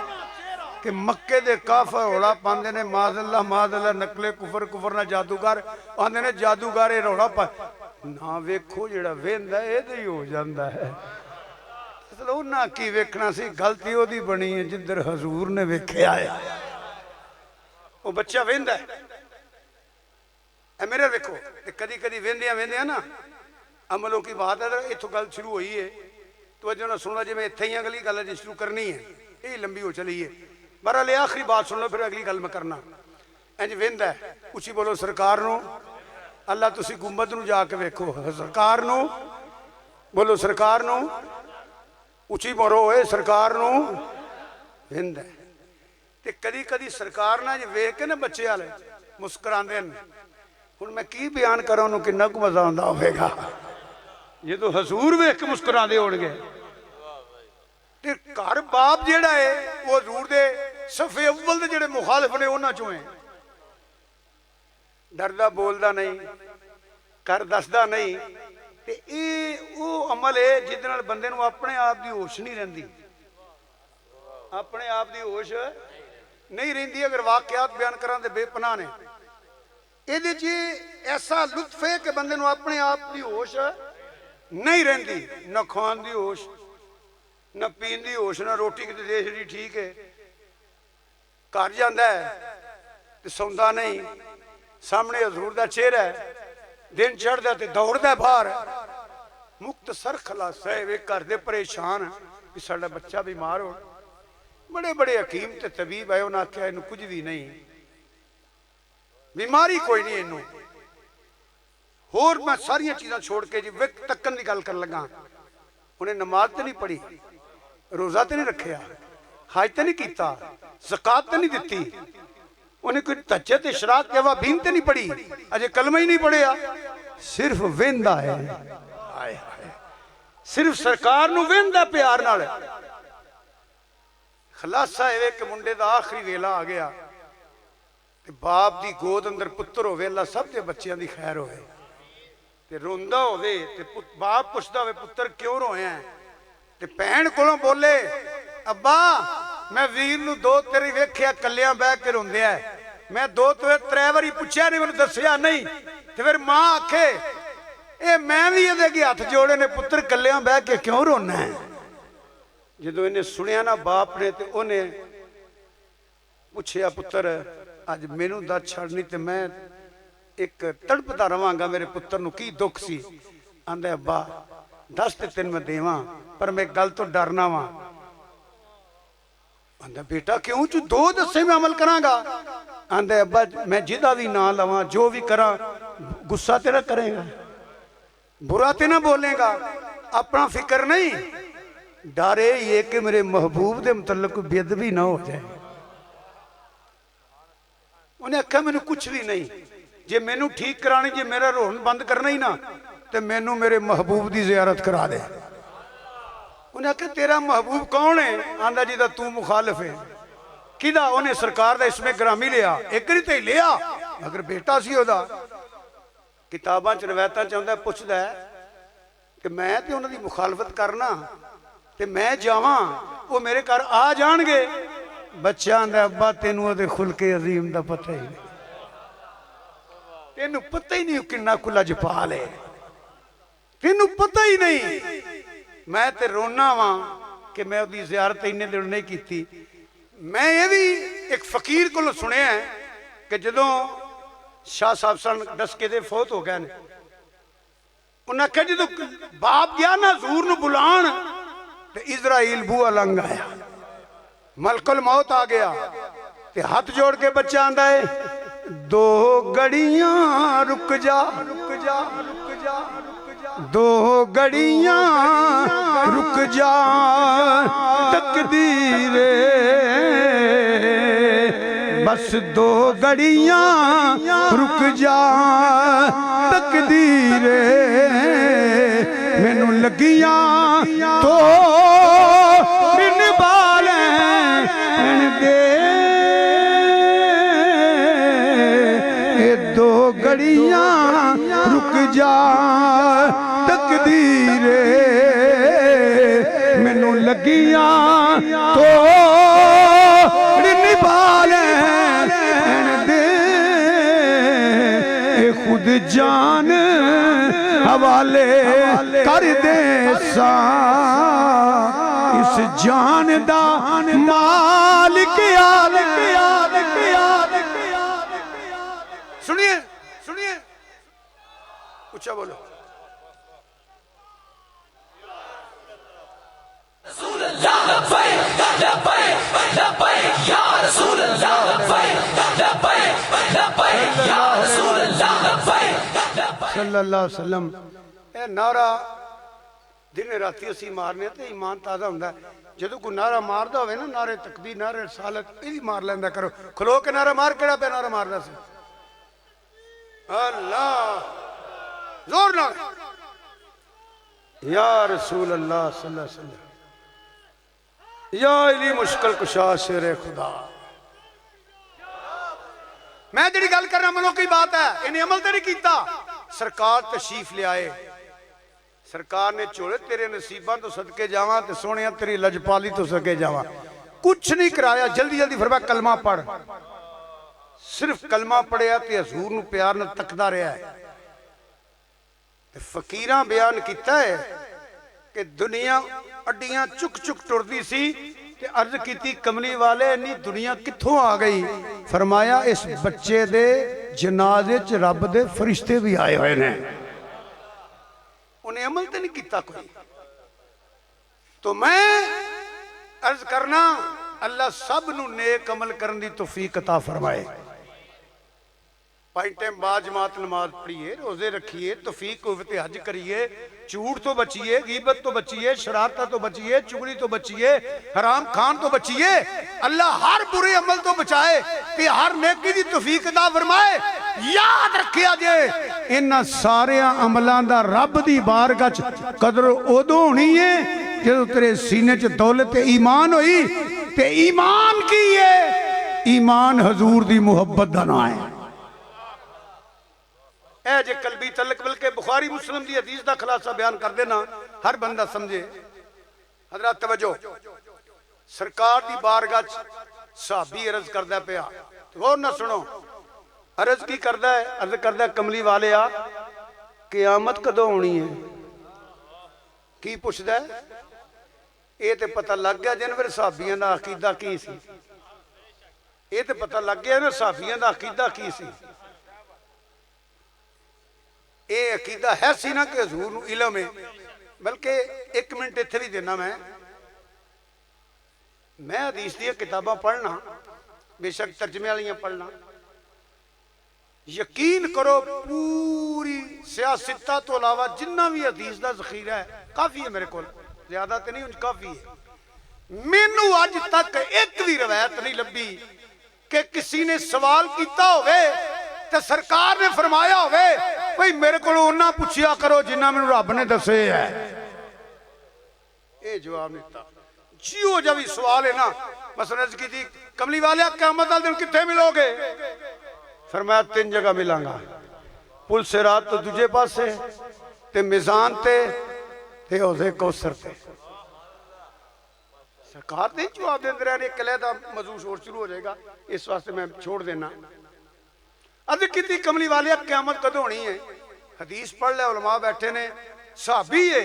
कि मक्के दे काफर रौला पाते ने मादल्ला नकले कुफर कुफर ना जादूगर आते ने जादूगर रौला पा ना वेखो जेड़ा वेंदा ये ही हो जाता है उन्हें की वेखना सी गलती ओदी बनी है जिधर हजूर ने वेख्या है वो बच्चा वेंदा है मेरे देखो कदी कदी वेंदिया वेंदिया ना अमलों की बात है इतों गल शुरू हुई है तो अजो ना सुन लो जी मैं इत्थे ही अगली गल जी शुरू करनी है यही लंबी हो चली है बहरहाल आखिरी बात सुन लो फिर अगली गल मैं करना इंज वेंदा है उची बोलो सरकार नूं अल्लाह तुसी गुंबद नूं जाके वेखो सरकार नूं बोलो सरकार नूं उची बोलो ए सरकार नूं वेंदा है ते कदी कदी सरकार ना जे वेख के ना बच्चे वाले मुस्कुरांदे ने हुण मैं की बयान करा उन्होंने किन्ना कु मजा आंदा होवेगा जो हजूर वेख के मुस्कुरांदे होणगे ते घर बाप जिहड़ा है वो हजूर दे सफे अव्वल दे जिहड़े मुखालिफ ने उन्हां चों है डरदा बोलदा नहीं कर दसदा नहीं ते वो अमल है जिहदे नाल बंदे नूं अपने आप दी होश नहीं रहिंदी अपने आप दी होश नहीं रहिंदी अगर वाकयात बयान करां ते बेपनाह ने ਇਹਦੇ 'ਚ ऐसा लुत्फ है कि बंदे नूं अपने आप की होश नहीं रहिंदी ना खाण दी होश ना पीण दी होश ना रोटी किते दे छड़ी ठीक है घर जांदा है ते सौंदा नहीं सामने हजूर दा चेहरा है दिन चढ़दा ते दौड़दा बाहर मुख्तसर खलासा है वे घर दे परेशान कि साडा बच्चा बीमार हो बड़े बड़े हकीम ते तबीब आए उन्हें आख्या इनू कुछ भी नहीं बीमारी कोई नहीं इनू होर मैं सारिया चीज़ां छोड़ के जी विक तकन की गल कर लगा उन्हें नमाज तो नहीं पढ़ी रोज़ा तो नहीं रखिया हज तो नहीं किया ज़कात तो नहीं दिती उन्हें कोई तज्जत इशराक के बीन तो नहीं पढ़ी अजे कलमा ही नहीं पढ़िया सिर्फ वेंदा है सिर्फ सरकार नूं वेंदा प्यार नाल खलासा है कि मुंडे दा आखिरी वेला आ गया ते बाप दी गोद अंदर पुत्र होवे अल्लाह सब दे बच्चों दी खैर होवे ते रोंदा होवे ते बाप पुछदा होवे पुत्र क्यों रोया ते भैन कोलों बोले अब्बा मैं वीर नूं दो तेरी वेख्या कलियां बह के रोंदिया मैं दो त्रै वारी पुछया नहीं मैनूं दस्सिया नहीं ते फिर मां आखे ए मैं भी इहदे अगे हथ जोड़े ने पुत्र कलियां बह के क्यों रोना है जदों इन्हें सुनिया ना बाप ने तो उन्हें पूछया पुत्र अज मैनू दस छड़नी तो मैं एक तड़पता रवांगा मेरे पुत्र नूं की दुख सी आंदे अब्बा दस ते तेन मैं देवां पर मैं गल तो डरना वा आंदा बेटा क्यों तू दो दसे मैं अमल करांगा आंदे अब्बा मैं जिदा भी ना लवां जो भी करा गुस्सा तेरा करेगा बुरा ते ना बोलेगा अपना फिक्र नहीं डर ये कि मेरे महबूब के मुतल्लक कोई बेअदबी ना हो जाए उन्हें आख्या मैनू कुछ भी नहीं जे मैनू ठीक करानी जे मेरा रोन बंद करना ही ना तो मैनू मेरे महबूब की जियारत करा दे उन्हें आख्या तेरा महबूब कौन है आंदा जी दा तू मुखालिफ है किदा उन्हें सरकार का इसमें ग्रामी लिया एक बारी तो लिया अगर बेटा सी ओदा किताबां च रवायतां च आंदा पुछदा है कि मैं तो उन्हां दी मुखालफत करना ते मैं जावां वो मेरे घर आ जाणगे बच्चा आंदा अब्बा तेनू ओदे खुलके अजीम दा पता ही नहीं तेनू पता ही नहीं किन्ना खुला जपाल है तेनू पता ही नहीं मैं ते रोना वा कि मैं ओदी ज़ियारत इन्ने दिन नहीं की मैं ये भी एक फकीर को सुनिया है कि जदों शाह साहब सन डसके दे फौत हो गए उन्हें आख्या जो बाप गया ना हजूर नूं बुलाण ते इजराइल बूआ लंघ आया मलकुल मौत आ गया ते हाथ जोड़ के बच्चा आंदा है दो घड़ियां रुक जा रुक जा रुक जा दो घड़ियां रुक जा तकदीर बस दो घड़ियां रुक जा तकदीर मैनू लगियां तो बिन बाले दे दो घड़ियां रुक जा तकदीर मैनू लगियां तो पालन दे खुद जान हवाले कर दे सा इस जान दा मालिक सुनिए सुनिए ऊंचा बोलो सल्लल्लाहु अलैहि वसल्लम ए नारा दिन राती असी मारने ते ईमान ताज़ा हुंदा जदों कोई नारा मारदा होवे ना नारे तकबीर नारे रिसालत ये भी मार लैंदा करो खलो के नारा मार केड़ा पे नारा मारदा सी अल्लाह जोर नाल या रसूल अल्लाह सल्लल्लाहु अलैहि वसल्लम या इली मुश्किल कुशा शेरे खुदा मैं जी गल करना मनो की बात है इन्हें अमल तो नहीं किया सरकार तशरीफ ले आए सरकार ने चोले तेरे नसीबा तो सदके जावा तो सोने तेरी लजपाली तो सके जावा कुछ नहीं कराया जल्दी जल्दी फिर मैं कलमा पढ़ सिर्फ कलमा पढ़िया तो हजूर नूं प्यार नाल तकदा रहा है फकीरां बयान किया है कि दुनिया अड्डियां चुक चुक टुरदी सी ते अर्ज की कमली वाले इन्नी दुनिया कित्थों आ गई फरमाया इस बच्चे दे जनाजे च रब दे फरिश्ते भी आए हुए ने उन्हें अमल तो नहीं किया कोई तो मैं अर्ज करना अल्लाह सब नूं नेक अमल करन दी तौफीक अता फरमाए 5 टाइम बाद जमात नमाज पढ़िए रोजे रखिए तौफीक होवे ते हज करिए झूठ तो बचिए गीबत तो बचिए शरारत तो बचिए चुगली तो बचिए हराम खान तो बचिए अल्लाह हर बुरे अमल तो बचाए ते हर नेकी दी तौफीक अता फरमाए याद रखिया जे इन्हां सारे अमलों दा रब दी बारगाह च कदर उदों होनी है जदों तेरे सीने च दौलत ईमान होई ते ईमान की है ईमान हजूर दी मुहब्बत दा नाम है ए जे कलबी तलक बल्कि बुखारी मुस्लिम दी हदीस दा खुलासा बयान कर देना हर बंदा समझे हजरत तवज्जो सरकार दी बारगाह च सहाबी अर्ज करदा पिया गौर ना सुनो अर्ज की करदा है अर्ज करदा कमली वाले आ क़यामत कदों होनी है की पुछदा है ये ते पता लग गया जिन फिर सहाबियां दा अकीदा की सी ये ते पता लग गया ना सहाबियां दा अकीदा की सी ये अकीदा है सी ना कि हजूर नूं इलम है बल्कि 1 मिनट इत्थे भी देना मैं हदीस दी किताबां पढ़ना बेशक तर्जमे वालियां पढ़ना यकीन करो पूरी सियासता तो अलावा जिन्ना भी हदीस का जखीरा है काफ़ी है मेरे को ज्यादा तो नहीं काफ़ी है मैनू अज तक एक भी रवायत नहीं लभी कि किसी ने सवाल किया होवे ते सरकार ने फरमाया होवे भाई मेरे को उन्ना पूछिया करो जिन्ना मैनू रब ने दसे है ये जवाब नहीं था जियो जब भी सवाल है ना मसरज की थी कमली वाले क़यामत वाले दिन कितने मिलोगे फरमाया 3 जगह मिलांगा पुल से रात तो दूजे पासे ते मिजान ते हौज़े कौसर ते सरकार नहीं जवाब देते रहे कलैदा मौजू शोर शुरू हो जाएगा इस वास्ते मैं छोड़ देना अज की कमली वाले क़यामत कदों होनी है हदीस पढ़ लिया उलमा बैठे ने सहाबी है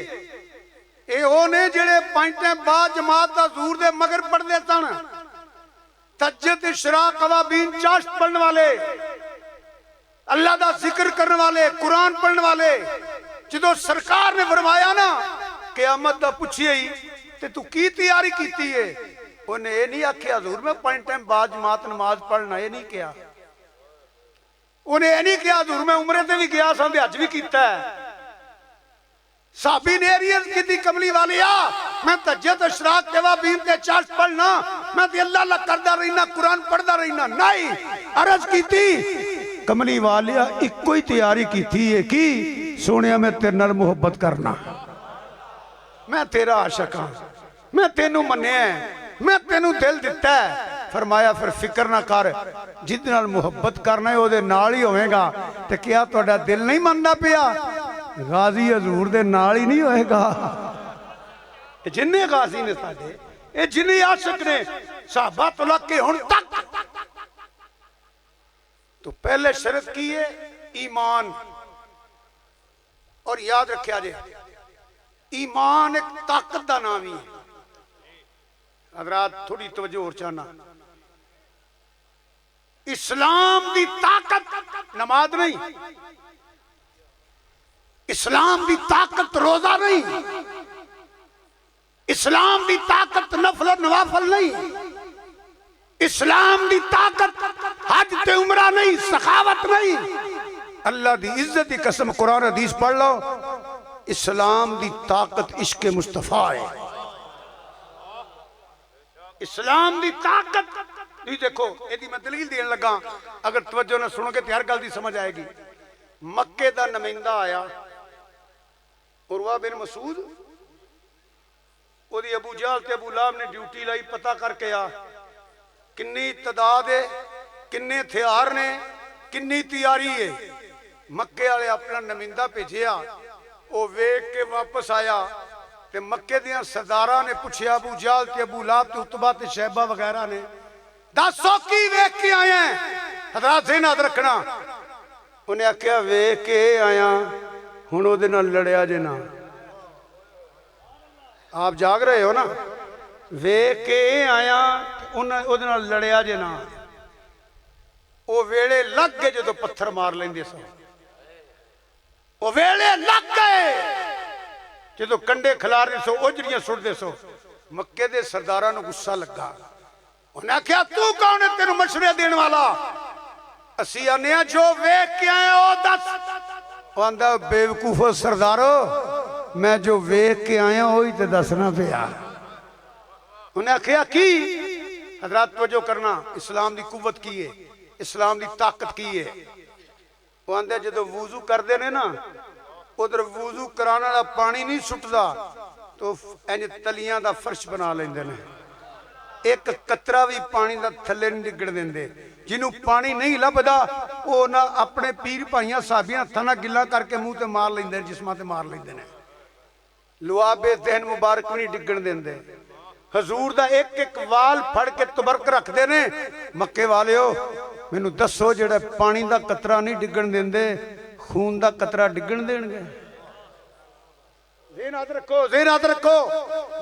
ये वो ने जेड़े 5 टाइम बाद जमात हजूर दे मगर पढ़ते सन तज्जत इशराक अवाबीन चाश्त पढ़ने वाले अल्लाह दा जिक्र करने वाले कुरान पढ़ने वाले जो सरकार ने फरमाया ना क़यामत दा पूछिए ही ते तू की तैयारी की है उन्हें ये नहीं आख्या हजूर मैं 5 टाइम बाद जमात नमाज पढ़ना ये नहीं किया उन्हें यह नहीं कहा हजूर मैं उमरे ते भी गया सा हज भी किया साबी ने की कमली वाले आ मैं तज्जत अशराक अवाबीन ते चाश्त पढ़ना मैं ते अल्लाह अल्लाह करदा रहना कुरान पढ़दा रहना नहीं अर्ज की कमली वाले इको ही तैयारी की है कि सोने मैं तेरे नाल मुहब्बत करना मैं तेरा आशिक हाँ मैं तेनू मन्निया मैं तेनू दिल दिता है फरमाया फिर फिक्र ना कर जिद नाल मुहब्बत करना है ओदे नाल ही होवेगा ते क्या तुहाडा दिल नहीं मनदा पिया गाजी हजूर दे नाल ही नहीं होएगा जिन्ने गाजी ने साडे ये जिन्ने आशिक ने सहाबा तो लग के हुण तक तो पहले शर्त की है ईमान। और याद रखा जे ईमान एक ताकत का नाम ही है। हजरात थोड़ी तवज्जो और चाहना, इस्लाम की ताकत नमाज नहीं, इस्लाम की ताकत रोजा नहीं, इस्लाम की ताकत नफल और नवाफल नहीं, इस्लाम की ताकत हज ते उमरा नहीं, सखावत नहीं। अल्लाह की इज्जत की कसम कुरान हदीस पढ़ लो, इस्लाम की ताकत इश्क मुस्तफा है। इस्लाम की ताकत नहीं देखो, यदि मैं दलील देने लगा, अगर तवज्जो ना सुनोगे तो हर गल दी समझ आएगी। मक्के का नुमाइंदा आया, उरवा बिन मसूद, ओदी अबू जहल ते अबू लहब ने ड्यूटी लाई, पता करके आ किन्नी तादाद है, किन्ने हथियार ने, किन्नी तैयारी है। मक्के वाले अपना नुमाइंदा भेजिया, वो वेख के वापस आया ते मक्के दियां सरदारां ने पूछया, अबू जहल ते अबू लहब ते उतबा ते शैबा वगैरह ने, दसो की वेख के आया? हजरात ज़हन याद रखना, उन्हें आख्या वेख के आया, हुण ओहदे नाल लड़िया जे ना। आप जाग रहे हो ना, वेख के आया, ओहदे नाल लड़िया जे ना। वो वेले लग गए जो पत्थर मार लेंदे सो, वो वेले लग गए जो कंडे खिलार रहे सो, ओजड़ियां सुटदे सो। मक्के दे सरदारां नूं गुस्सा लगा, उन्हें आख्या तू कौन है तेनू मशवरे देने वाला? असी आने जो वेख के आए ओ दस। आंदा बेवकूफो सरदारो, मैं जो वेख के आया वही तो दसना पिया। उन्हें आख्या की? हजरात तवज्जो करना, इस्लाम की कुव्वत की है, इस्लाम की ताकत की है। वो आंदे जो वूजू करते ने ना, उधर वूजू कराने वाला पानी नहीं सुटता, तो इंज तलियां का फर्श बना लेंदे ने, एक कतरा भी पानी का थले नहीं डिगण देंदे। जिन्हों पानी नहीं लभदा वो ना अपने पीर भाइयों साबियां हत्थां नाल गिला करके मुंह ते मार लेंदे, जिस्मां ते मार लेंदे ने। लुआबे दहन मुबारक भी नहीं डिगण देंदे। हजूर दा एक एक वाल फड़ के तबरक रखते ने। मक्के वालिओ मैनू दसो, जेड़ा पानी का कतरा नहीं डिगण देंदे, खून का कतरा डिगण देणगे? ज़हन याद रखो, ज़हन याद रखो,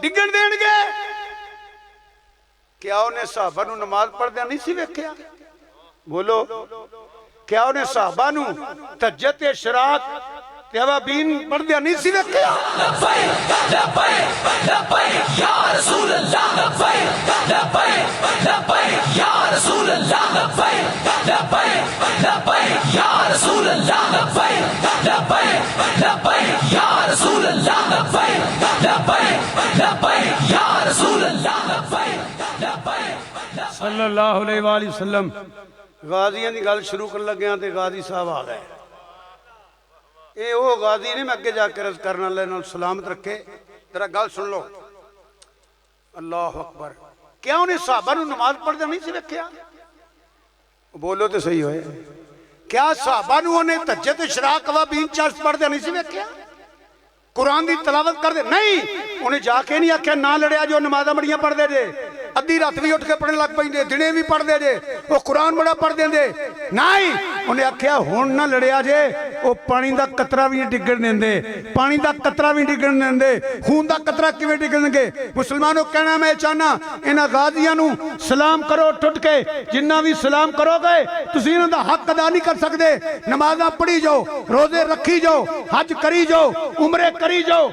डिगण देणगे? क्या उन्हें साहबा नूं नमाज पढ़दे नहीं सी वेख्या? बोलो, क्या उन्हें साहबा नूं तहज्जुद ते इशराक ते अवाबीन पढ़दे नहीं सी वेख्या? सल्लल्लाहु अलैहि वसल्लम गाजियां की गल शुरू कर लग्या तो गाजी साहब आ गए। ये वो गाजी ने, मैं अगे जाके रज करने वाले नाल सलामत रखे। तेरा गल सुन लो, अल्लाह अकबर। क्या उन्हें साहबा नूं नमाज पढ़दे नहीं सी वेख्या? बोलो तो सही होए, क्या साहबा नूं उन्हें तहज्जुद इशराक अवाबीन चर्च पढ़दे नहीं सी वेख्या? कुरान की तलावत करदे नहीं? उन्हें जाके नहीं आख्या ना लड़िया जो नमाज़ां बड़ियां पढ़दे जे, अद्धी रात भी उठ के पढ़ने लग पेंदे, दिने भी पढ़ते जे, वो कुरान बड़ा पढ़ देंदे नहीं। उन्हें आख्या हुण ना लड़िया जे, वो पानी का कतरा भी नहीं डिगण देंदे, पानी का कतरा भी डिगण देंदे, खून का कतरा किवें डिगणगे? मुसलमानों कहना मैं चाहना, इन्हां गाजियां नूं सलाम करो टुट के, जिन्ना भी सलाम करोगे तुसीं इन्हां दा हक अदा नहीं कर सकदे। नमाज़ां पढ़ी जाओ, रोजे रखी जाओ, हज करी जाओ, उमरे करी जाओ,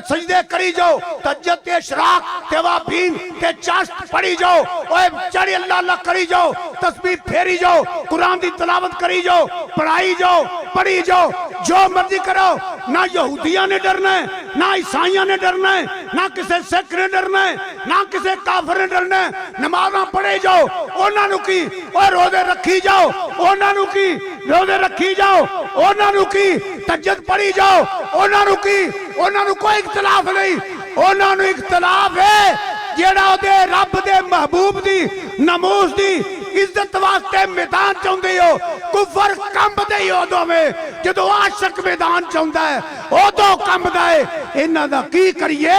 सजदे करी जाओ, तहज्जुद ते इशराक ते अवाबीन ते चाश्त पढ़ी जाओ, ओए चढ़ी अल्लाह अल्लाह करी जाओ, तस्बीह फेरी जाओ, कुरान की तलावत करी जाओ, पढ़ाई जाओ, पढ़ी जाओ, जो मर्जी करो। ना यहूदिया ने डरना है, ना ईसाइया ने डरना है, ना किसी सिख ने डरना है, ना किसी काफिर ने डरना है। नमाज़ां पढ़े जाओ, उन्होंने की, और रोजे रखी जाओ, उन्होंने की, रोजे रखी जाओ, उन्होंने की, तहज्जुद पढ़ी जाओ, उन्होंने की, उन्होंने कोई इख्तलाफ नहीं। उन्होंने इख्तलाफ है जेड़ा ओदे रब दे महबूब दी नमूस दी इज्जत वास्ते मैदान चाहुंदे हो। कुफर कंबदे ही उदों में जदों आशिक मैदान चाहुंदा है, उदों कंबदा है। इन्हां दा की करिए?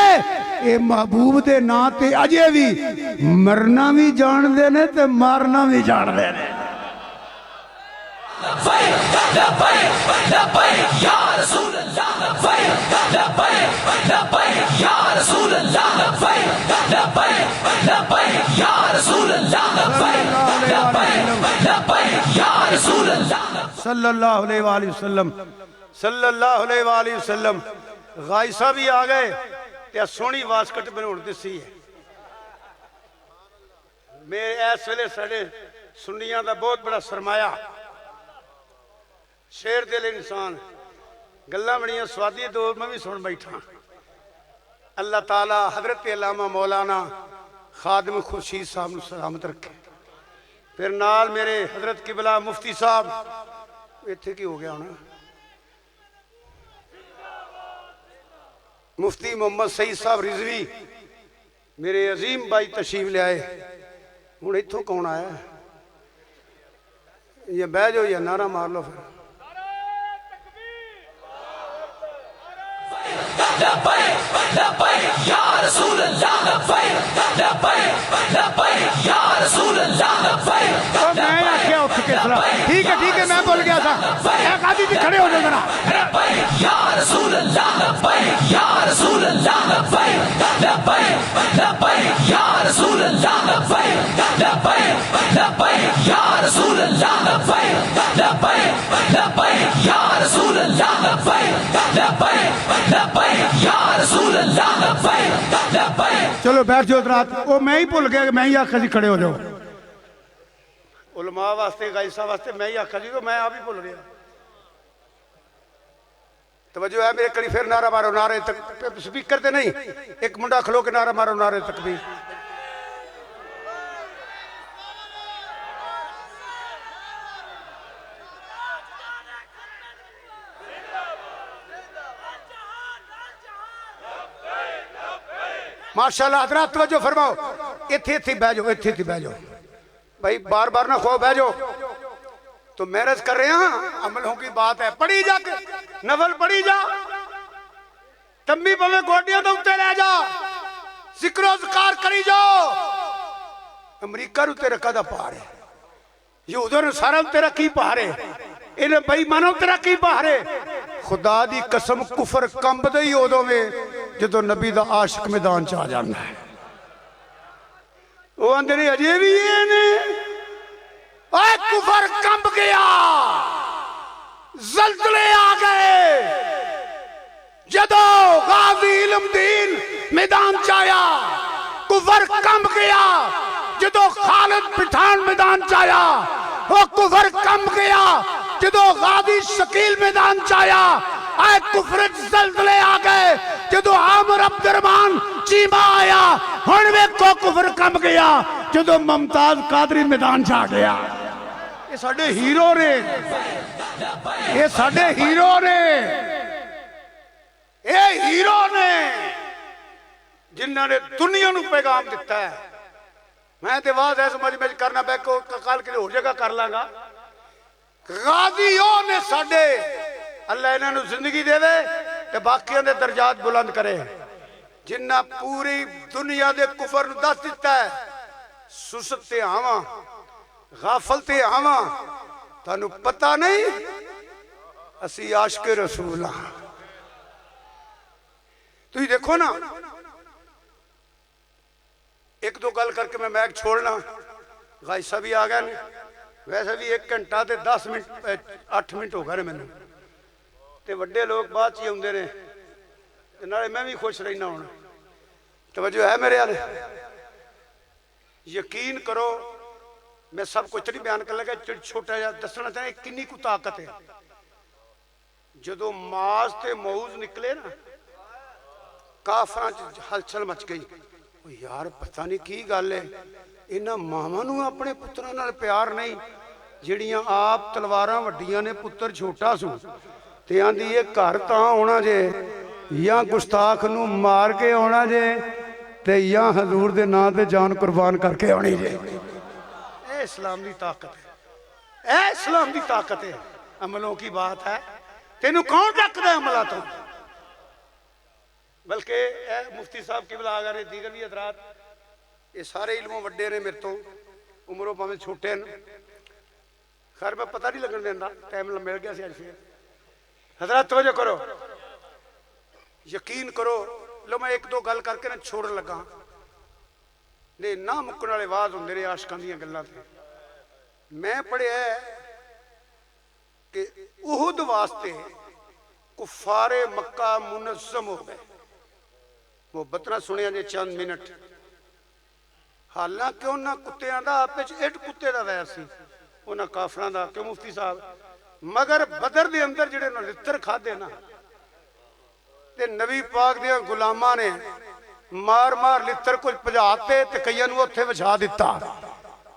ये महबूब दे नां ते अजे भी मरना भी जानदे ने ते मारना भी जानदे ने। सल्लल्लाहु अलैहि वसल्लम सल्लल्लाहु अलैहि वसल्लम। गाई साहब भी आ गए ते सोहनी वास्कट बनाउण दिसी है। मेरे इस वेले साडे सुन्नियां दा बहुत बड़ा सरमाया, शेर दिल इंसान, गल्लां बड़ियां स्वादी, दो मैं भी सुन बैठा। अल्लाह ताला हजरत अल्लामा मौलाना खादिम खुर्शीद साहब नूं सलामत रखे। फिर नाल मेरे हजरत किबला मुफ्ती साहब, इत्थे की हो गया होना, मुफ्ती मोहम्मद सईद साहब रिजवी, मेरे अजीम भाई तशरीफ ले आए। हुण इत्थों कौन आया? या बह जाओ या नारा मार लो फिर। मैं आख्या उठ के सलाम, ठीक है मैं बोल गया था, आदि जी खड़े हो जाओ जरा। चलो बैठ जाओ रात। वो मैं ही भुल गया कि मैं ही आखा जी खड़े हो जाओ। उलमा वास्ते गाई साहब वास्ते मैं ही आखा जी, तो मैं आप ही भुल गया। तवज्जो है मेरे कड़ी, फिर नारा मारो, नारे तक स्पीकर ते नहीं, एक मुंडा खलो के नारा मारो, नारे तकबीर। माशाअल्लाह हजरात तवज्जो फरमाओ, इत्थे इत्थे बह जाओ, इत्थे इत्थे बह जाओ भाई, बार बार ना खो, बह जाओ। तो मेहनत कर रहे हैं, अमलों की बात है। पढ़ी जा नवल, पढ़ी जा, तम्मी पवे गोडियों तो उत्ते रह जा, जिक्रो ज़कार करी जाओ। अमरीका नु तेरा कदा पार है, यहूदियों ने सारा तेरा की पार है, इन्हें बेईमानों तेरा की पार है। खुदा दी कसम कुफर कंबदा ही उदों में जदों नबी दा आशिक मैदान च आ जाता है। वो आंदे ने अजे भी ये ने, ओए कुफर कंब गया, ज़ल्ज़ले आ गए जदों गाज़ी इल्मदीन मैदान च आया। कुफर कंब गया जदों खालिद पठान मैदान च आया। वो कुफर कंब गया जदों गाज़ी शकील मैदान च आया। आए कुफर ज़ल्ज़ले आ गए जदों आमिर अब्दुर्रहमान चीमा आया। हुण वेखो कुफर कंब गया जदों मुमताज कादरी मैदान च आ गया। ये साडे हीरो ने, ये साडे हीरो ने, ये हीरो ने जिन्हां ने दुनिया नूं पैगाम दिता है। मैं तो वाज है समझ में करना पै को कल किसी होर जगह कर लांगा। गाजी ने साडे, अल्लाह इन्हां नूं जिंदगी देवे ते बाकियां दे दर्जात बुलंद करे, जिन्हां पूरी दुनिया दे कुफर नूं दस दिता है। सुसत ते आवां, गाफल ते आवां, तानू पता नहीं असी आशिक रसूल हां। तुम देखो ना, एक दो गल करके मैं मैक छोड़ना। गाई साहब भी आ गए ने, वैसे भी 1 घंटा ते 10 मिनट 8 मिनट हो गए मैनू, ते वड्डे लोग बाद च आउंदे ने, नाले मैं भी खुश रहना। हुण तवज्जो है मेरे वाले, यकीन करो मैं सब कुछ नहीं बयान कर लगा, छोटा जिहा दसना चाहना किन्नी कु ताकत है। जदों माज ते मऊज निकले ना, काफरां च हलचल मच गई। यार पता नहीं की गल है, इन्हां मावां नूं अपने पुत्रां नाल प्यार नहीं, जिहड़ियां आप तलवारां वड्डियां ने, पुत्र छोटा सू। ते आंदी ये घर तां आउणा जे या गुस्ताख नूं मार के आउणा जे, ते या हजूर दे नां ते जान कुर्बान करके आउणी जे। ए इस्लाम दी ताकत है, ए इस्लाम दी ताकत है। अमलों की बात है, तेनू कौन रखदा अमला तो? बल्कि मुफ्ती साहब की बुला गए, दीगर भी हजरात, ये सारे इल्मों वड्डे ने मेरे तो, उमरों भावें छोटे हैं। खैर मैं पता नहीं लगन देंदा, टाइम मिल गया सी अज। फिर हजरत तवज्जो करो, यकीन करो। लो मैं एक दो गल करके ना छोड़ लगा, ने ना मुक्कण वाले वाज हुंदे ने आशिकां दीयां गल्लां ते। मैं पढ़िया कि उहुद वास्ते कुफारे मक्का मुनज़्ज़म हो गए। मुहब्बत ना सुनिया जे चंद मिनट। हालांकि उन्हां कुत्तियां दा आपस च इट कुत्ते दा वैर सी, उन्हां काफरां दा, क्यों मुफ्ती साहब, मगर बदर दे अंदर जिहड़े उन्हां लित्तर खाधे ना, ते नबी पाक दियां गुलामां ने मार मार लित्तर कुछ भजाते ते कईयां नूं उत्थे विछा दिता,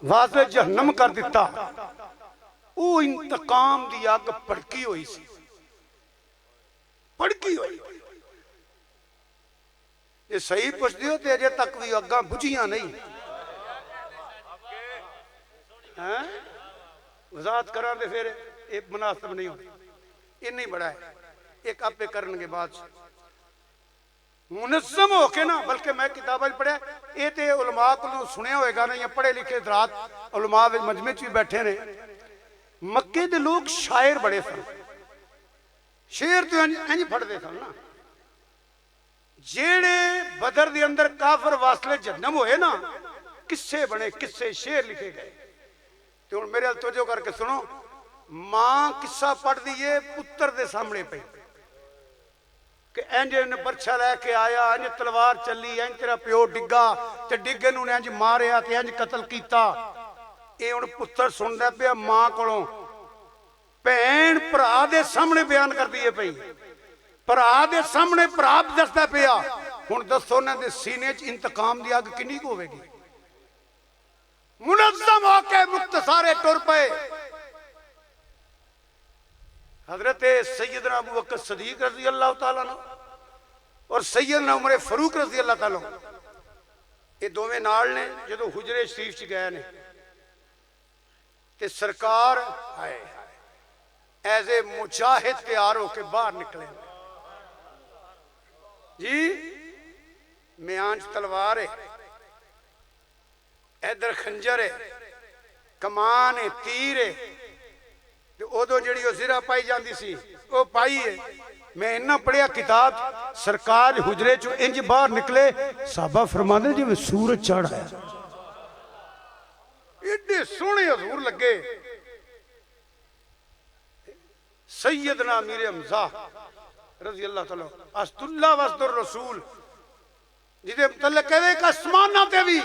वाज़े जहन्नम कर दिता। वो इंतकाम दी अग भड़की हुई सी, भड़की हुई। ये सही पुछदे हो तो अजे तक भी अग्गां बुझियां नहीं हैं। वजाहत करा दे फिर ये मुनासिब नहीं होनी, इन्ना ही बड़ा है। एक आपे करनगे बाद मुनज़्ज़म होके ना, बल्कि मैं किताबां पढ़िया, ये तो उलमा को सुनिया होएगा ना, या पढ़े लिखे रात उलमा मजमे च भी बैठे ने। मक्के दे लोग शायर बड़े सन, शेर तो इंज फटते सन ना। जेड़े बदर दे अंदर काफर वासले जन्म होए ना, किस्से बने, किस्से शेर लिखे गए। तो हुण मेरे तवज्जो करके सुनो। मां किस्सा पढ़दी है पुत्र दे सामने पे कि इंज ने बरछा लैके आया, इंज तलवार चली, इंज तेरा प्यो डिग्गा ते डिग्गे नूं इंज मारिया ते इंज कतल कीता। ये हुण पुत्र सुनदा पिया मां कोलों, भैन भरा दे सामने बयान करदी है पई, भरा दे सामने भरा दसदा पिया। हुण दसो उन्हां दे सीने च इंतकाम दी अग किन्नी क होवेगी। मुनज़्ज़म होके मुख्तसारे टुर पे। हजरत सैयदना अबू बकर सदीक रज़ी अल्लाह तआला अन्हु और सैयदना उमर फारूक रज़ी अल्लाह तआला अन्हु, ये दोवें नाल ने जदों हुजरे शरीफ च गए ने ते सरकार आए एज ए मुजाहिद तैयार होके बाहर निकले। जी म्यान च तलवार है, इधर खंजर है, कमान है, तीर है। उदों जी सिरा पाई जाती सी वो पाई है। मैं इन्ना पढ़िया किताब, सरकार हुजरे चो इंज बाहर निकले, साहबा फरमाते जिवें सूरज चढ़ आया, एडे सोहने हजूर लगे। सैयदना मीर हमजा रज़ी अल्लाह तआला असदुल्लाह वसदुर रसूल, जिहदे मुतल्लिक कहदे कि आसमानां ते भी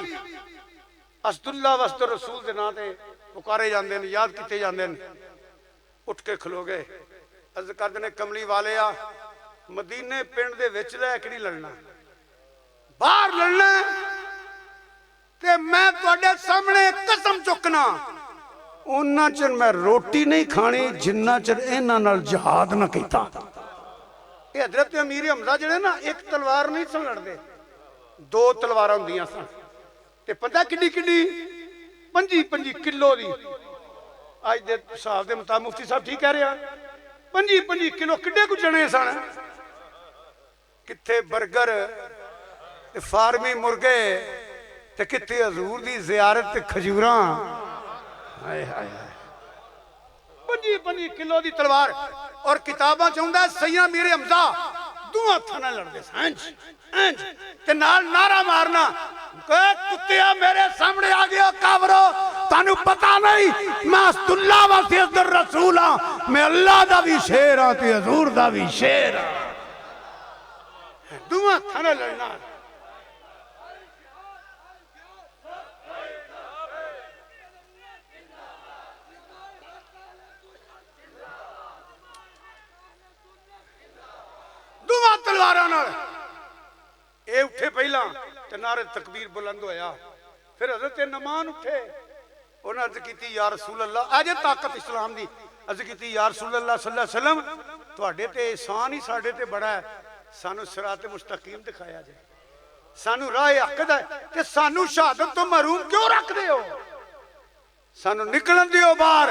असदुल्लाह वसदुर रसूल दे नां ते पुकारे जांदे ने, याद कीते जांदे ने। उठ के खलो गए, अर्ज करदे ने कमली वाले आ, मदीने पिंड दे विच रह के नहीं लड़ना, बाहर लड़ना ते मैं तुहाडे सामने कसम चुकना, उन्ना चर मैं रोटी नहीं खानी जिन्ना चर इन्हां नाल जिहाद ना कीता। ये हजरत अमीर हमजा जिहड़े ना एक तलवार नहीं सन लड़दे, दो तलवारां हुंदियां सन ते पता किड्डी किड्डी 25-25 किलो दी। अज दे हिसाब के मुताबिक मुफ्ती साहब ठीक कह रहे हैं, 25-25 किलो किड्डे कुछ जने सन। कित्थे बर्गर ते फार्मी मुर्गे ते कित्थे हजूर दी जियारत ते खजूरां। हाय हाय हाय 25-25 किलो दी तलवार। और किताबां च हुंदा सैयदना मीर हमजा दो हत्थां नाल लड़दे सन, इंज इंज ते नाल नारा मारना, कुत्तिया मेरे सामने आ गया कावरो, तानू पता नहीं मैं असदुल्लाह वसदुर रसूल हां, मैं अल्लाह दा भी शेर हां ते हजूर दा भी शेर हां। दो हत्थां नाल लड़ना। दोवां तलवारां नाल ये उठे पहला ते नारे तकबीर बुलंद होया। फिर हजरत नमान उठे, उन्हें अर्ज की या रसूल अल्लाह, अजे ताकत इस्लाम दी, अर्ज की या रसूल अल्लाह सल्लल्लाहु अलैहि वसल्लम, तुहाडे ते एहसान ही साडे ते बड़ा है, सानू सिरात मुस्तकीम दिखाया जाए, सानू राह हक दा ते सानू शहादत तो महरूम क्यों रखदे हो, सानू निकलन दियो बाहर।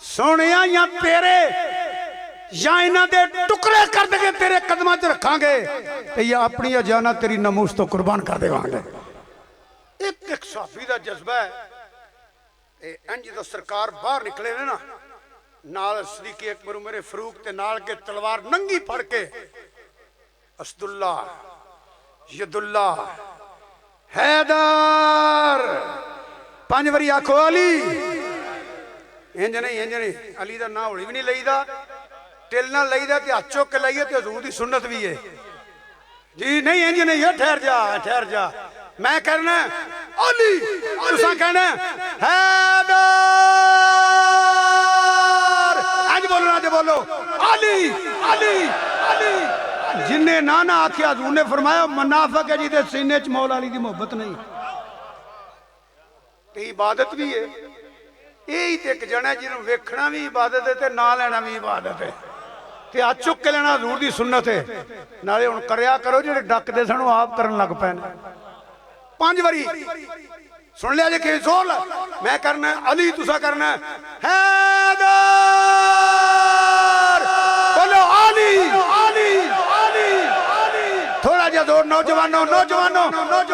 सोनिया या तेरे या इन्हां दे टुकड़े कर देंगे, तेरे कदमां च रखांगे ते या अपनी जाना तेरी नमूस तो कुर्बान कर देवांगे। एक एक साफी दा जज्बा है इंज तो सरकार बाहर निकले ने ना, नाल सदीक अकबर उमर फरूक ते नाल के तलवार नंगी फड़ के असदुल्ला यदुल्ला हैदर 5 बारी आखो अली। इंज नहीं अली का ना हौली भी नहीं लईदा, टिल ना लईदा ते हाथ चुक के लाइए तो हजूर की सुन्नत भी है जी। नहीं इंज नहीं है, ठहर जा मैं करना अली, तुसा कहना हैदर। आज बोलो ना जो बोलो अली अली अली। जिन्हें ना आखिया हजूर ने फरमाया मुनाफिक है जिहदे सीने च मौला अली की मोहब्बत नहीं। ते इबादत भी है, यही तो एक जना जिन्होंने वेखना भी इबादत है ते ना लेना भी इबादत है, ते हाथ चुक के लेना हजूर की सुन्नत है। नाले हुण करया करो जिहड़े डकदे सन आप करन लग पए। 5 बारी सुन लिया जे कि जोर मैं करना अली, तुसा करना हैदर। बोलो अली अली अली। थोड़ा जिहा जोर नौजवानों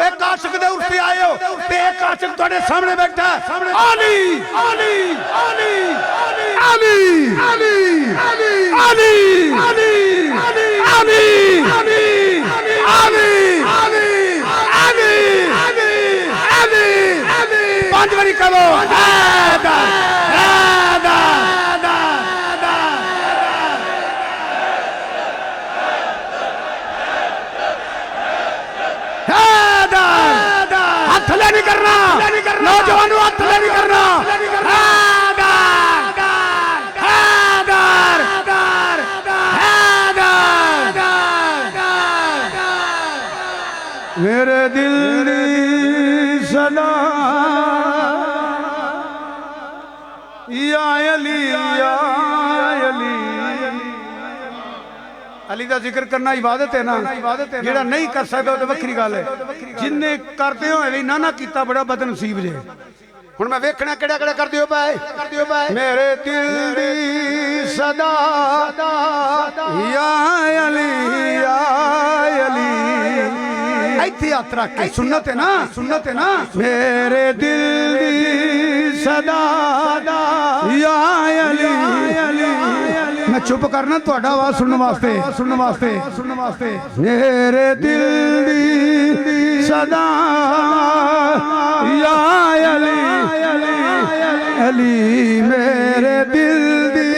एक आशिक दे उर्स ते आए हो ते एक आशिक तुहाडे सामने बैठा है। अली अली अली अली अली अली अली अली अली अली अली अली अली। 5 बारी कहो हैदर हैदर। हाथ ले नहीं करना नौजवानों, हाथ ले नहीं करना। मेरे दिल दी सदा या अली या अली। अली का जिक्र करना इबादत है ना, जेड़ा नहीं कर सकता तो वक्री गल है। जिन्हें करते हो भी ना किता बड़ा बदनसीब जे। हुण मैं वेखना केड़ा केड़ा कर दियो पाए मेरे दिल दी सदा या अली या अली। इत्थे हाथ रख के सुन्नत है ना मेरे दिल दी सदा या अली अली। मैं चुप करना थोड़ा आवाज सुनने वास्ते। मेरे दिल दी सदा या अली अली। मेरे दिल दी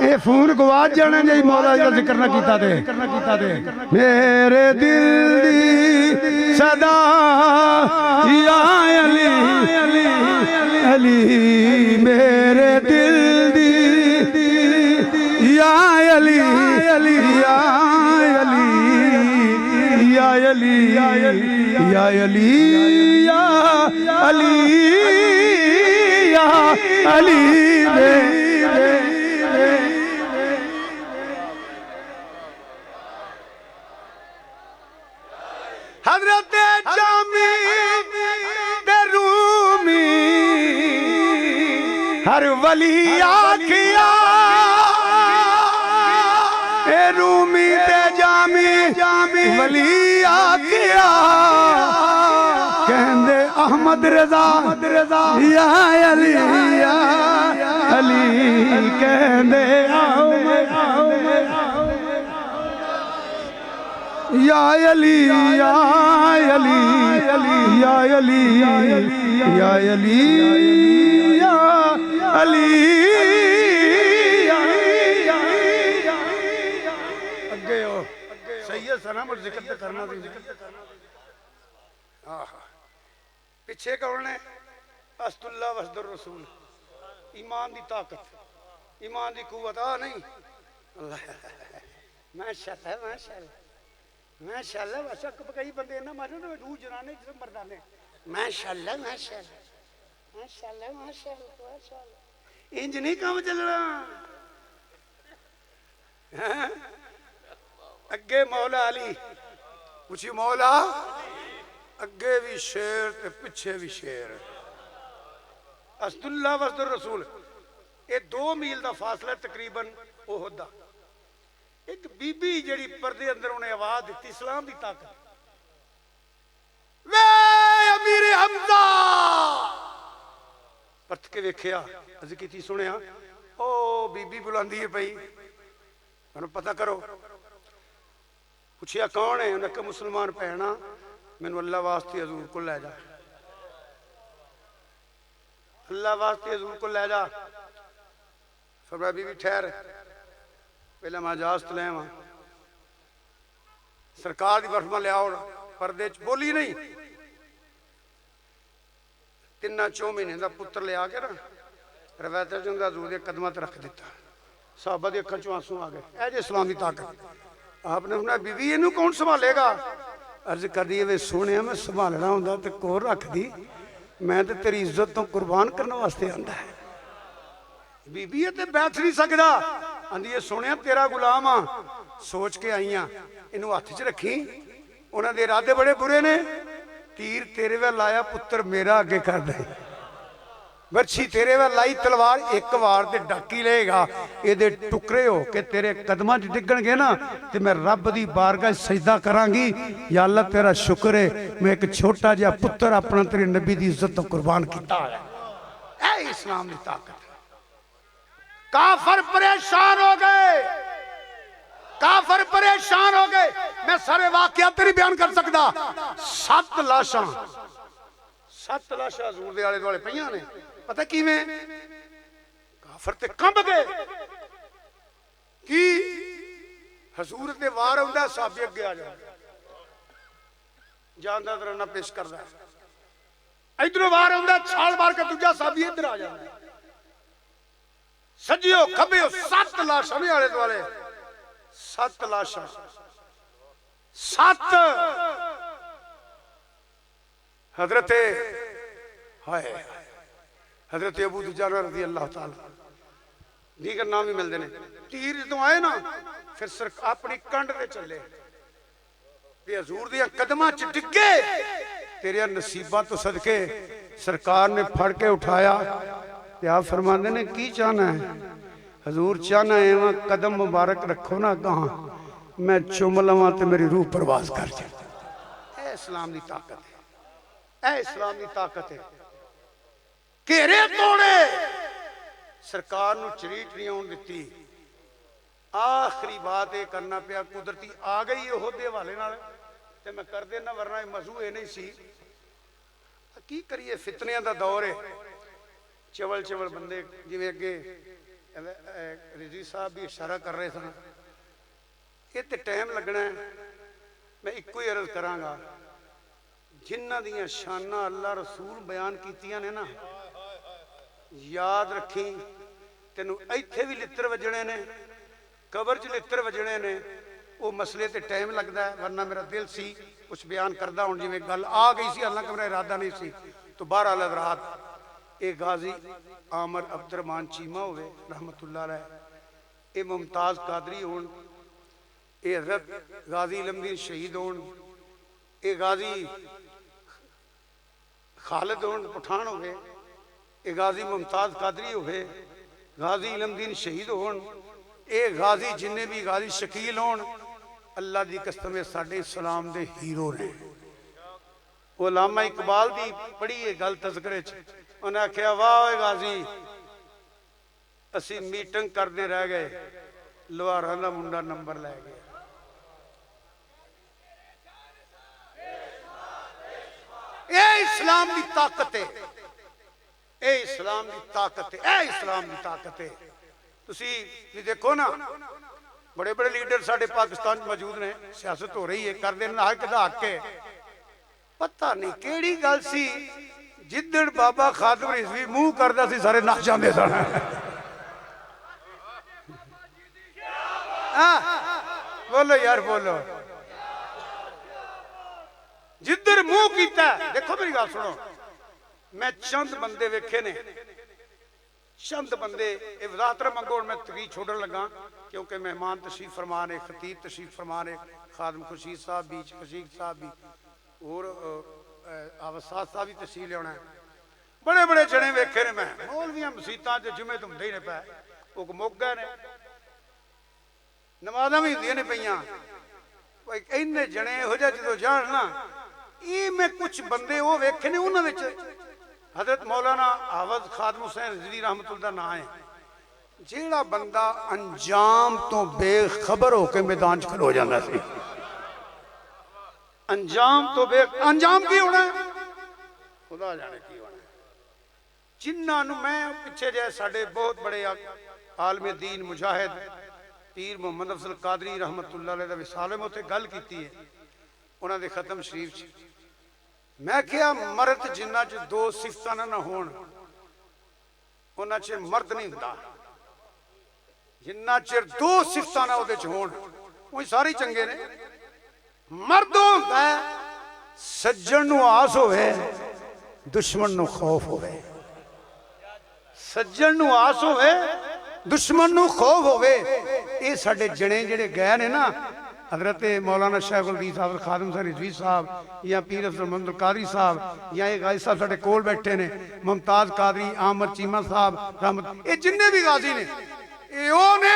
ये फोन गवाच जाने जी मौला का जिक्र ना कीता दे। मेरे दिल दी सदा या अली अली अली। मेरे दिल दी या अली अली या अली या अली या अली या अली या अली। हजरत जामी दे रूमी हर वली आखिया ए रूमी दे जामी वली आखिया। कहंदे अहमद रजा या अली या अली। कहंदे या अली या अली या अली या अली या अली। अगे हो सही है सना मुझे जिक्र करना थी। पिछे कौन है असदुल्ला वसदुर रसूल। ईमान की ताकत ईमान की कुवत आ नहीं। माशाअल्लाह माशाअल्लाह वैसा कई बंदे ना मारे ना रूह जनाने जिसम मर्दाने। माशाअल्लाह इंज नहीं काम चलना। अगे मौला अली पूछी मौला अगे भी शेर ते पिछे भी शेर। असदुल्ला वसदुर रसूल ये 2 मील का फासला तकरीबन ओहद दा। एक बीबी जड़ी पर्दे अंदर उन्हें आवाज दी इस्लाम की ताकत वे वीर हमजा परत के वेखिया अज की सुनिया ओ बीबी बुलांदी है पई मैनू पता करो पुछया कौन है उन्हें कहा मुसलमान भैन मैनू अल्लाह वास्ते हजूर को लै जा अल्लाह वास्ते हजूर को लै जा फरमाया बीबी ठहर पहले मैं इजाजत ले आवां सरकार की बर्फमा लियाओ परदे च बोली नहीं 3-4 महीने का पुत्र लिया के ना रवायत हजूर के कदम रख दिता साहबा की अखा चो आंसू आ गए ऐ जे इस्लाम की ताकत आपने सुना बीबी इनू कौन संभालेगा अर्ज कर दी वे सोने मैं संभालना होंदा ते कोल रख दी मैं तो तेरी इज्जत तो कुर्बान करने वास्ते आंदा है बीबी ये ते बैठ नहीं सकता आंदी ये सोने तेरा गुलाम आ सोच के आई हाँ इनू हथ च रखी उन्होंने इरादे बड़े बुरे ने तीर तेरे वाल लाया पुत्र मेरा अगे कर दे बरछी तेरे वाल लाई तलवार एक वार ते डाकी लेगा ये टुकड़े हो के तेरे कदमां च डिगणगे ना ते मैं रब दी बारगाह सजदा करांगी या अल्लाह तेरा शुक्र है मैं एक छोटा जिहा पुत्र अपना तेरे नबी दी इज्जत तो कुर्बान कीता है ऐ इस्लाम दी ताकत काफर परेशान हो गए काफर परेशान हो गए मैं सारे वाकयात नहीं बयान कर सकता 7 लाशां हजूर दे आले दुआले पईयां ने पता किवें काफर ते कंब गए कि हजूर ते वार आउंदा साहबी अगे आ जाए जानदा दराना पेश करदा इधरों वार आउंदा छाल मार के दूजा साहबी इधर आ जांदा सजियो खबियो 7 लाशां ने आले दुआले 7 लाशां 7 हजरत हाय हजरत अबू दुजाना रज़ी अल्लाह तआला दीगर नाम भी मिलते हैं तीर जो आए ना फिर अपनी कंड से चले हजूर दियां कदमां च डिगे तेरे नसीबा तो सदके सरकार ने फड़ के उठाया आप फरमाते ने की चाहना है हजूर चाहना है वह कदम मुबारक रखो ना कहा मैं चुम लवा तो मेरी रूह प्रवास कर जाए इस्लाम की ताकत है इस्लाम की ताकत है घेरे तोड़े सरकार नूं चरीट नहीं आउण दित्ती आखिरी बात यह करना पिया कुदरती आ गई ओहदे हवाले नाल ते मैं कर देना वरना मजू ये नहीं सी की करिए फितनियां दा दौर है चवल चवल बंदे जिवें अगे रिजी साहब भी इशारा कर रहे सन ये तो टाइम लगना है मैं एको ही अर्ज करांगा जिन्हां दियां शानां अल्लाह रसूल बयान कीतियां ने ना याद रखी तेनू इत्थे भी लित्र वजने ने कबर च लित्र वजने ने वो मसले ते टाइम लगता है वरना मेरा दिल सी कुछ बयान करदा हुण जिवें गल आ गई सी हालांकि मेरा इरादा नहीं सी तो बहरहाल हज़रात ये गाजी आमर अब्दुररहमान चीमा होवे रहमतुल्लाह अलैह ये मुमताज़ कादरी होण ये हज़रत गाजी इलमदीन शहीद होण ये गाजी खालिद होण पठान होवे ये गाजी मुमताज़ कादरी होवे गाजी इलमदीन शहीद होण ये गाजी जिन्ने भी गाजी शकील होण अल्लाह की कसम साडे इस्लाम दे हीरो ने उलामा इकबाल दी पढ़ी है गल तज़किरे च उन्हें आख्या वाह गाजी असी मीटिंग करते रह गए लोहारां दा मुंडा नंबर लै गया ये इस्लाम की ताकत है ये इस्लाम की ताकत है ये इस्लाम की ताकत है तुसी भी देखो ना बड़े बड़े लीडर साडे पाकिस्तान मौजूद ने सियासत हो रही है कर देना हक के पता नहीं केड़ी गल सी जिदन बाबा खादम रिजवी मुंह करदा सी सारे नस जांदे सन बोलो यार बोलो जिधर मुंह कीता देखो मेरी गल सुनो मैं चंद बंदे वेखे ने चंद बंदे वजाहत मंगो मैं तकरीर छोड़न लगा क्योंकि मेहमान तशरीफ फरमा ने खतीब तशरीफ फरमा ने खादम खुर्शीद साहब भी खशीक साहब भी और आवासाद साहब भी तशरीफ लिया है बड़े बड़े जने वेखे ने मैं मौलवियां मसीतां च जुमे तो होंदे ही ने पै वो मुक गए ने नमाज़ां भी होंदियां ने पईयां इन्ने जने इहो जिहा जो जान ना ये मैं कुछ बंदे वो वेखे ने उन्होंने विच हजरत मौलाना हाफिज खादम हुसैन रिजवी रहमतुल्लाह दा नाम है जेड़ा बंदा अंजाम तो बेखबर होकर मैदान च खलो जाता सी अंजाम तो अंजाम की होना खुदा जाने की होना जिन्होंने मैं पिछे जाए साडे बहुत बड़े आलमे दीन मुजाहिद पीर मुहम्मद अफजल कादरी रहमतुल्लाह अलैह दा विसाल में उत्थे गल कीती है उन्होंने खत्म शरीफ च मैं क्या मर्द जिन्ना च दो सिफत ना होन उन्ना च मर्द नहीं हुंदा जिन्ना चिर दो सिफत ना उहदे च होन वो सारे चंगे ने मर्द होंदा है सज्जन नूं आस होवे दुश्मन नूं खौफ होवे सज्जन नूं आस होवे दुश्मन नूं खौफ होवे ये साडे जने जेड़े गए ने ना हजरत मौलाना शेखुल हदीस हाफिज खादम हुसैन रिजवी साहब या पीर अफजल महमूद कादरी साहब या ये गाजी साहब साडे कोल बैठे ने मुमताज कादरी आमद चीमा साहब रहमत ये जिन्ने भी गाजी ने ये ओ ने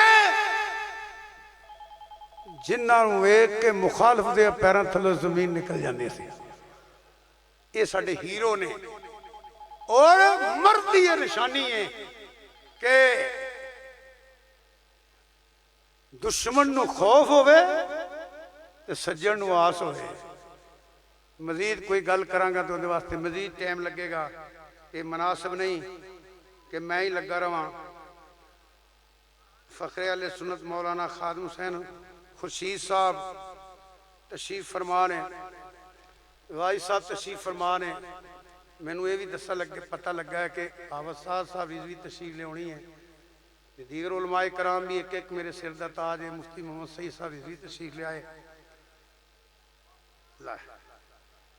जिन्होंने वेख के मुखालफ दे पैरों थल्लों जमीन निकल जाती सी ये साडे हीरो ने और मर्द की निशानी है कि दुश्मन नूं खौफ होवे ते सज्जन नूं आस होवे मजीद कोई गल करांगा तो उहदे वास्ते मजीद टाइम लगेगा ये मुनासिब नहीं कि मैं ही लगा रहा फखरे अहले सुन्नत मौलाना खादम हुसैन खुर्शीद साहब तशरीफ फरमा ने गाजी साहब तशरीफ फरमा ने मैनू ये भी दसा लगे पता लगा है कि हाफिज साहब रिजवी तशरीफ लियानी है दीगर उलमाए कराम भी एक एक मेरे सिर का ताज है मुफ्ती मोहम्मद सईद साहब रिजवी तशरीफ लियाए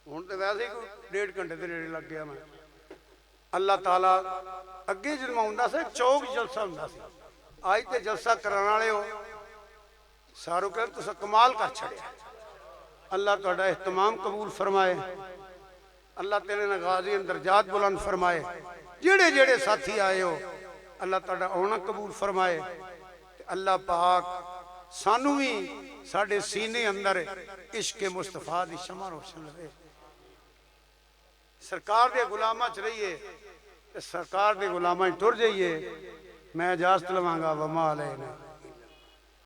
हूँ तो वैसे ही 1.5 घंटे के नेड़े लग गया मैं अल्लाह ताला अगे जब मैं आउंदा सा चौक जलसा हुंदा सी आज तो जलसा कराने वाले हो सारों कह तुस कमाल कर छड़िया अल्लाह तुहाडा एहतमाम कबूल फरमाए अल्लाह तेरे ने गाजी दरजात बुलंद फरमाए जेड़े जेड़े साथी आए हो अल्लाह तुहाडा आना कबूल फरमाए अल्लाह पाक सानू भी साडे सीने अंदर इश्क मुस्तफा दी शमा रोशन रहे सरकार दे गुलामां च रहिए सरकार दे गुलामां च टुर जाइए मैं इजाजत लवांगा वमा अलैना।